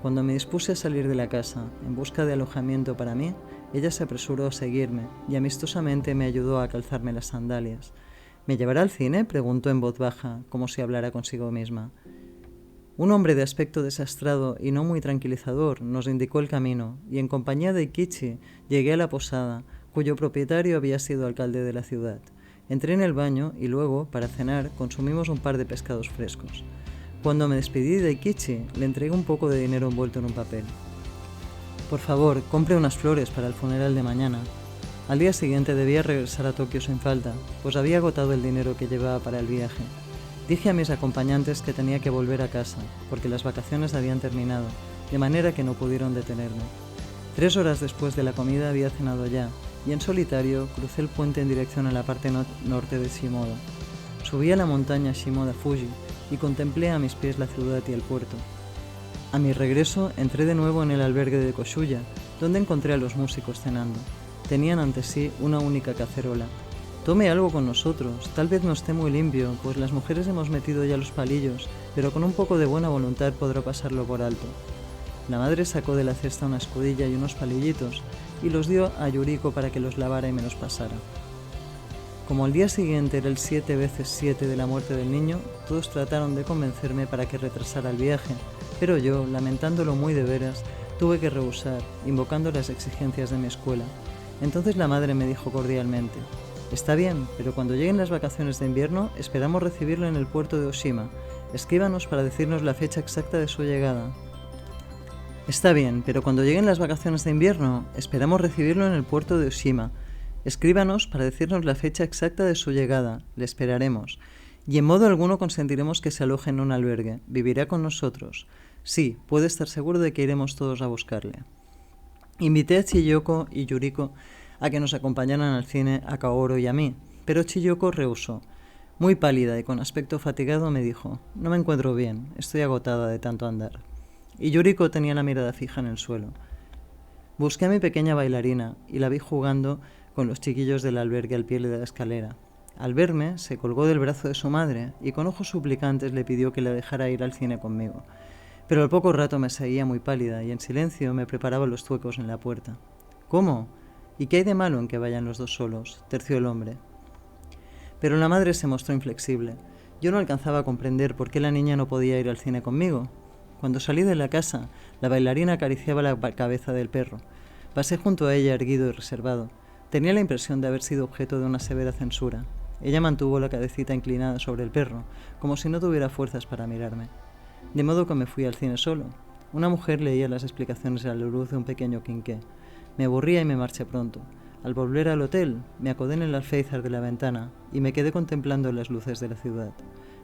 Cuando me dispuse a salir de la casa, en busca de alojamiento para mí, ella se apresuró a seguirme y amistosamente me ayudó a calzarme las sandalias. ¿Me llevará al cine?, preguntó en voz baja, como si hablara consigo misma. Un hombre de aspecto desastrado y no muy tranquilizador nos indicó el camino, y en compañía de Eikichi llegué a la posada, cuyo propietario había sido alcalde de la ciudad. Entré en el baño y luego, para cenar, consumimos un par de pescados frescos. Cuando me despedí de Eikichi, le entregué un poco de dinero envuelto en un papel. Por favor, compre unas flores para el funeral de mañana. Al día siguiente debía regresar a Tokio sin falta, pues había agotado el dinero que llevaba para el viaje. Dije a mis acompañantes que tenía que volver a casa, porque las vacaciones habían terminado, de manera que no pudieron detenerme. 3 horas después de la comida había cenado ya, y en solitario crucé el puente en dirección a la parte norte de Shimoda. Subí a la montaña Shimoda Fuji y contemplé a mis pies la ciudad y el puerto. A mi regreso entré de nuevo en el albergue de Koshuya, donde encontré a los músicos cenando. Tenían ante sí una única cacerola. Tome algo con nosotros, tal vez no esté muy limpio, pues las mujeres hemos metido ya los palillos, pero con un poco de buena voluntad podrá pasarlo por alto. La madre sacó de la cesta una escudilla y unos palillitos, y los dio a Yuriko para que los lavara y me los pasara. Como al día siguiente era el 7 veces 7 de la muerte del niño, todos trataron de convencerme para que retrasara el viaje, pero yo, lamentándolo muy de veras, tuve que rehusar, invocando las exigencias de mi escuela. Entonces la madre me dijo cordialmente: «Está bien, pero cuando lleguen las vacaciones de invierno, esperamos recibirlo en el puerto de Oshima. Escríbanos para decirnos la fecha exacta de su llegada». «Está bien, pero cuando lleguen las vacaciones de invierno, esperamos recibirlo en el puerto de Oshima. Escríbanos para decirnos la fecha exacta de su llegada. Le esperaremos. Y en modo alguno consentiremos que se aloje en un albergue. Vivirá con nosotros. Sí, puede estar seguro de que iremos todos a buscarle». Invité a Chiyoko y Yuriko a que nos acompañaran al cine, a Kaoru y a mí, pero Chiyoko rehusó. Muy pálida y con aspecto fatigado me dijo: «No me encuentro bien, estoy agotada de tanto andar». Y Yuriko tenía la mirada fija en el suelo. Busqué a mi pequeña bailarina y la vi jugando con los chiquillos del albergue al pie de la escalera. Al verme, se colgó del brazo de su madre y con ojos suplicantes le pidió que la dejara ir al cine conmigo. Pero al poco rato me seguía muy pálida y en silencio me preparaba los zuecos en la puerta. «¿Cómo? ¿Y qué hay de malo en que vayan los dos solos?», terció el hombre. Pero la madre se mostró inflexible. Yo no alcanzaba a comprender por qué la niña no podía ir al cine conmigo. Cuando salí de la casa, la bailarina acariciaba la cabeza del perro. Pasé junto a ella erguido y reservado. Tenía la impresión de haber sido objeto de una severa censura. Ella mantuvo la cabecita inclinada sobre el perro, como si no tuviera fuerzas para mirarme. De modo que me fui al cine solo. Una mujer leía las explicaciones a la luz de un pequeño quinqué. Me aburría y me marché pronto. Al volver al hotel, me acodé en el alféizar de la ventana y me quedé contemplando las luces de la ciudad.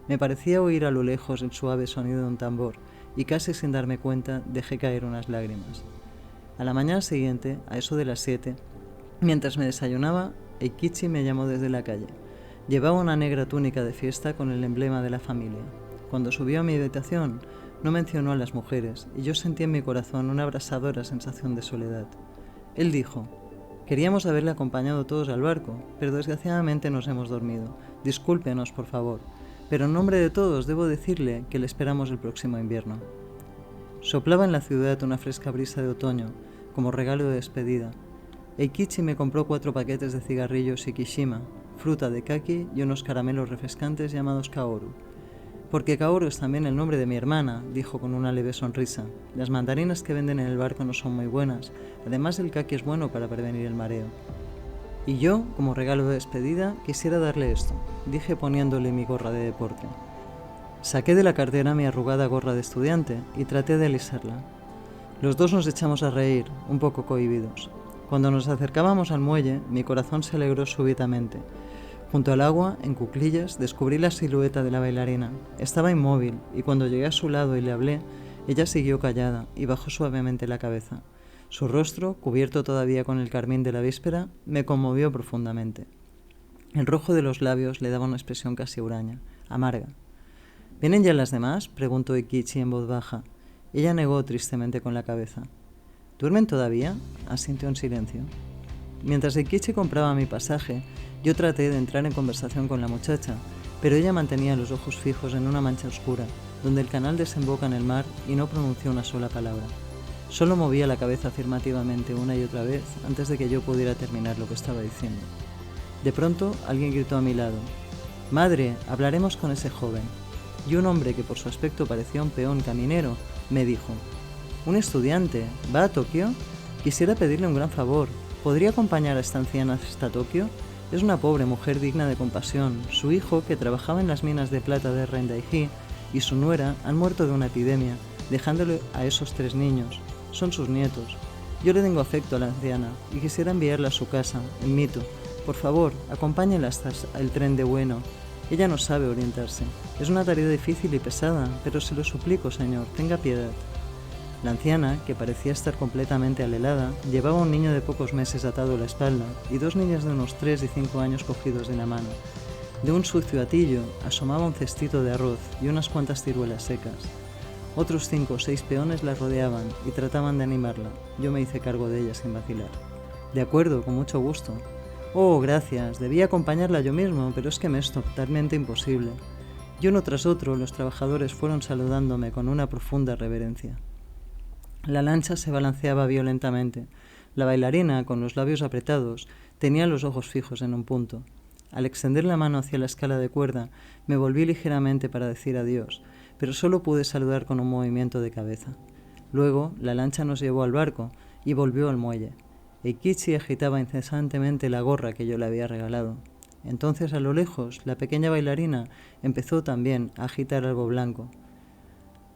Me parecía oír a lo lejos el suave sonido de un tambor y casi sin darme cuenta dejé caer unas lágrimas. A la mañana siguiente, a eso de las 7, mientras me desayunaba, Eikichi me llamó desde la calle. Llevaba una negra túnica de fiesta con el emblema de la familia. Cuando subió a mi habitación, no mencionó a las mujeres y yo sentí en mi corazón una abrasadora sensación de soledad. Él dijo: queríamos haberle acompañado todos al barco, pero desgraciadamente nos hemos dormido. Discúlpenos, por favor, pero en nombre de todos debo decirle que le esperamos el próximo invierno. Soplaba en la ciudad una fresca brisa de otoño, como regalo de despedida. Eikichi me compró 4 paquetes de cigarrillos Ikishima, fruta de kaki y unos caramelos refrescantes llamados Kaoru. Porque Kaoru es también el nombre de mi hermana, dijo con una leve sonrisa. Las mandarinas que venden en el barco no son muy buenas, además el kaki es bueno para prevenir el mareo. Y yo, como regalo de despedida, quisiera darle esto, dije poniéndole mi gorra de deporte. Saqué de la cartera mi arrugada gorra de estudiante y traté de alisarla. Los dos nos echamos a reír, un poco cohibidos. Cuando nos acercábamos al muelle, mi corazón se alegró súbitamente. Junto al agua, en cuclillas, descubrí la silueta de la bailarina. Estaba inmóvil, y cuando llegué a su lado y le hablé, ella siguió callada y bajó suavemente la cabeza. Su rostro, cubierto todavía con el carmín de la víspera, me conmovió profundamente. El rojo de los labios le daba una expresión casi huraña, amarga. ¿Vienen ya las demás?, preguntó Eikichi en voz baja. Ella negó tristemente con la cabeza. ¿Duermen todavía?, asintió en silencio. Mientras Eikichi compraba mi pasaje, yo traté de entrar en conversación con la muchacha, pero ella mantenía los ojos fijos en una mancha oscura, donde el canal desemboca en el mar, y no pronunció una sola palabra. Solo movía la cabeza afirmativamente una y otra vez antes de que yo pudiera terminar lo que estaba diciendo. De pronto, alguien gritó a mi lado: «Madre, hablaremos con ese joven». Y un hombre que por su aspecto parecía un peón caminero me dijo: «¿Un estudiante? ¿Va a Tokio? Quisiera pedirle un gran favor. ¿Podría acompañar a esta anciana hasta Tokio? Es una pobre mujer digna de compasión. Su hijo, que trabajaba en las minas de plata de Rendaiji, y su nuera han muerto de una epidemia, dejándole a esos 3 niños. Son sus nietos. Yo le tengo afecto a la anciana y quisiera enviarla a su casa, en Mito. Por favor, acompáñenla hasta el tren de Ueno. Ella no sabe orientarse. Es una tarea difícil y pesada, pero se lo suplico, señor, tenga piedad». La anciana, que parecía estar completamente alelada, llevaba un niño de pocos meses atado a la espalda y 2 niñas de unos 3 y 5 años cogidos de la mano. De un sucio atillo asomaba un cestito de arroz y unas cuantas ciruelas secas. Otros 5 o 6 peones la rodeaban y trataban de animarla. Yo me hice cargo de ella sin vacilar. «De acuerdo, con mucho gusto». «Oh, gracias, debía acompañarla yo mismo, pero es que me es totalmente imposible». Y uno tras otro los trabajadores fueron saludándome con una profunda reverencia. La lancha se balanceaba violentamente. La bailarina, con los labios apretados, tenía los ojos fijos en un punto. Al extender la mano hacia la escala de cuerda, me volví ligeramente para decir adiós, pero solo pude saludar con un movimiento de cabeza. Luego, la lancha nos llevó al barco y volvió al muelle. Eikichi agitaba incesantemente la gorra que yo le había regalado. Entonces, a lo lejos, la pequeña bailarina empezó también a agitar algo blanco.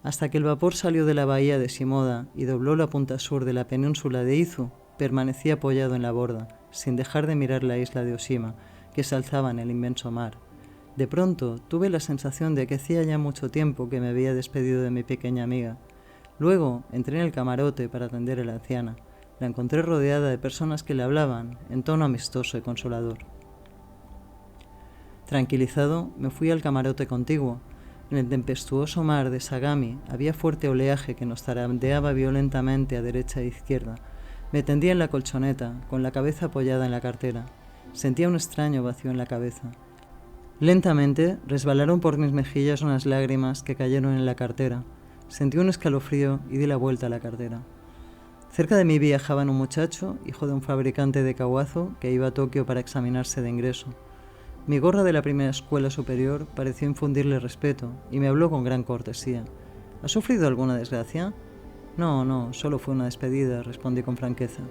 Hasta que el vapor salió de la bahía de Shimoda y dobló la punta sur de la península de Izu, permanecí apoyado en la borda, sin dejar de mirar la isla de Oshima, que se alzaba en el inmenso mar. De pronto tuve la sensación de que hacía ya mucho tiempo que me había despedido de mi pequeña amiga. Luego entré en el camarote para atender a la anciana. La encontré rodeada de personas que le hablaban, en tono amistoso y consolador. Tranquilizado, me fui al camarote contiguo. En el tempestuoso mar de Sagami había fuerte oleaje que nos zarandeaba violentamente a derecha e izquierda. Me tendí en la colchoneta, con la cabeza apoyada en la cartera. Sentía un extraño vacío en la cabeza. Lentamente resbalaron por mis mejillas unas lágrimas que cayeron en la cartera. Sentí un escalofrío y di la vuelta a la cartera. Cerca de mí viajaban un muchacho, hijo de un fabricante de kawazo, que iba a Tokio para examinarse de ingreso. Mi gorra de la primera escuela superior pareció infundirle respeto y me habló con gran cortesía. ¿Has sufrido alguna desgracia? No, solo fue una despedida, respondí con franqueza.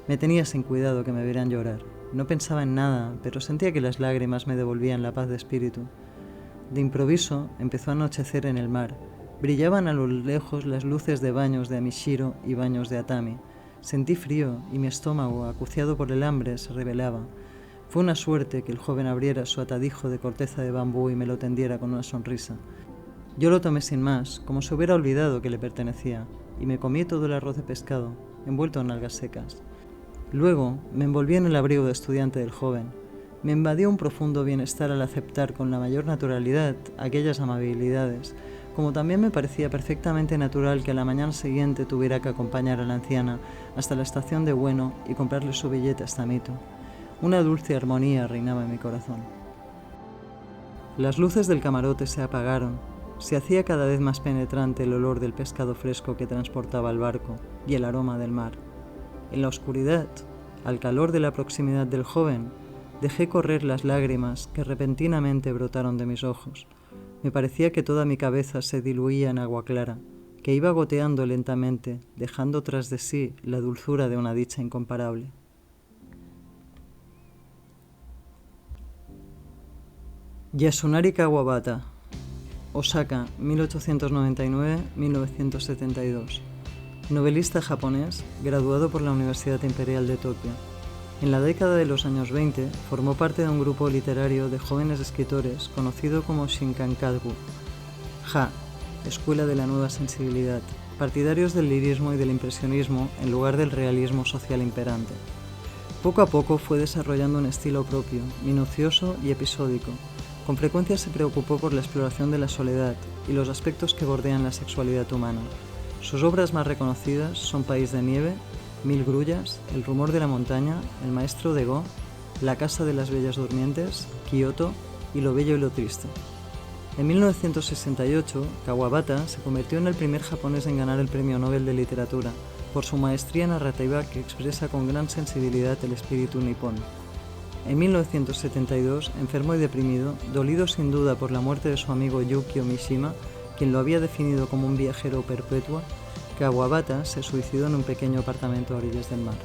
Me tenía sin cuidado que me vieran llorar. No pensaba en nada, pero sentía que las lágrimas me devolvían la paz de espíritu. De improviso empezó a anochecer en el mar. Brillaban a lo lejos las luces de baños de Amishiro y baños de Atami. Sentí frío y mi estómago, acuciado por el hambre, se rebelaba. Fue una suerte que el joven abriera su atadijo de corteza de bambú y me lo tendiera con una sonrisa. Yo lo tomé sin más, como si hubiera olvidado que le pertenecía, y me comí todo el arroz de pescado, envuelto en algas secas. Luego me envolví en el abrigo de estudiante del joven. Me invadió un profundo bienestar al aceptar con la mayor naturalidad aquellas amabilidades, como también me parecía perfectamente natural que a la mañana siguiente tuviera que acompañar a la anciana hasta la estación de Ueno y comprarle su billete hasta Mito. Una dulce armonía reinaba en mi corazón. Las luces del camarote se apagaron. Se hacía cada vez más penetrante el olor del pescado fresco que transportaba el barco y el aroma del mar. En la oscuridad, al calor de la proximidad del joven, dejé correr las lágrimas que repentinamente brotaron de mis ojos. Me parecía que toda mi cabeza se diluía en agua clara, que iba goteando lentamente, dejando tras de sí la dulzura de una dicha incomparable. Yasunari Kawabata, Osaka, 1899-1972. Novelista japonés, graduado por la Universidad Imperial de Tokio. En la década de los años 20 formó parte de un grupo literario de jóvenes escritores conocido como Shinkankaku, Escuela de la Nueva Sensibilidad, partidarios del lirismo y del impresionismo en lugar del realismo social imperante. Poco a poco fue desarrollando un estilo propio, minucioso y episódico. Con frecuencia se preocupó por la exploración de la soledad y los aspectos que bordean la sexualidad humana. Sus obras más reconocidas son País de Nieve, 1000 grullas, El rumor de la montaña, El maestro de Go, La casa de las bellas durmientes, Kioto y Lo bello y lo triste. En 1968, Kawabata se convirtió en el primer japonés en ganar el Premio Nobel de Literatura por su maestría narrativa que expresa con gran sensibilidad el espíritu nipón. En 1972, enfermo y deprimido, dolido sin duda por la muerte de su amigo Yukio Mishima, quien lo había definido como un viajero perpetuo, Kawabata se suicidó en un pequeño apartamento a orillas del mar.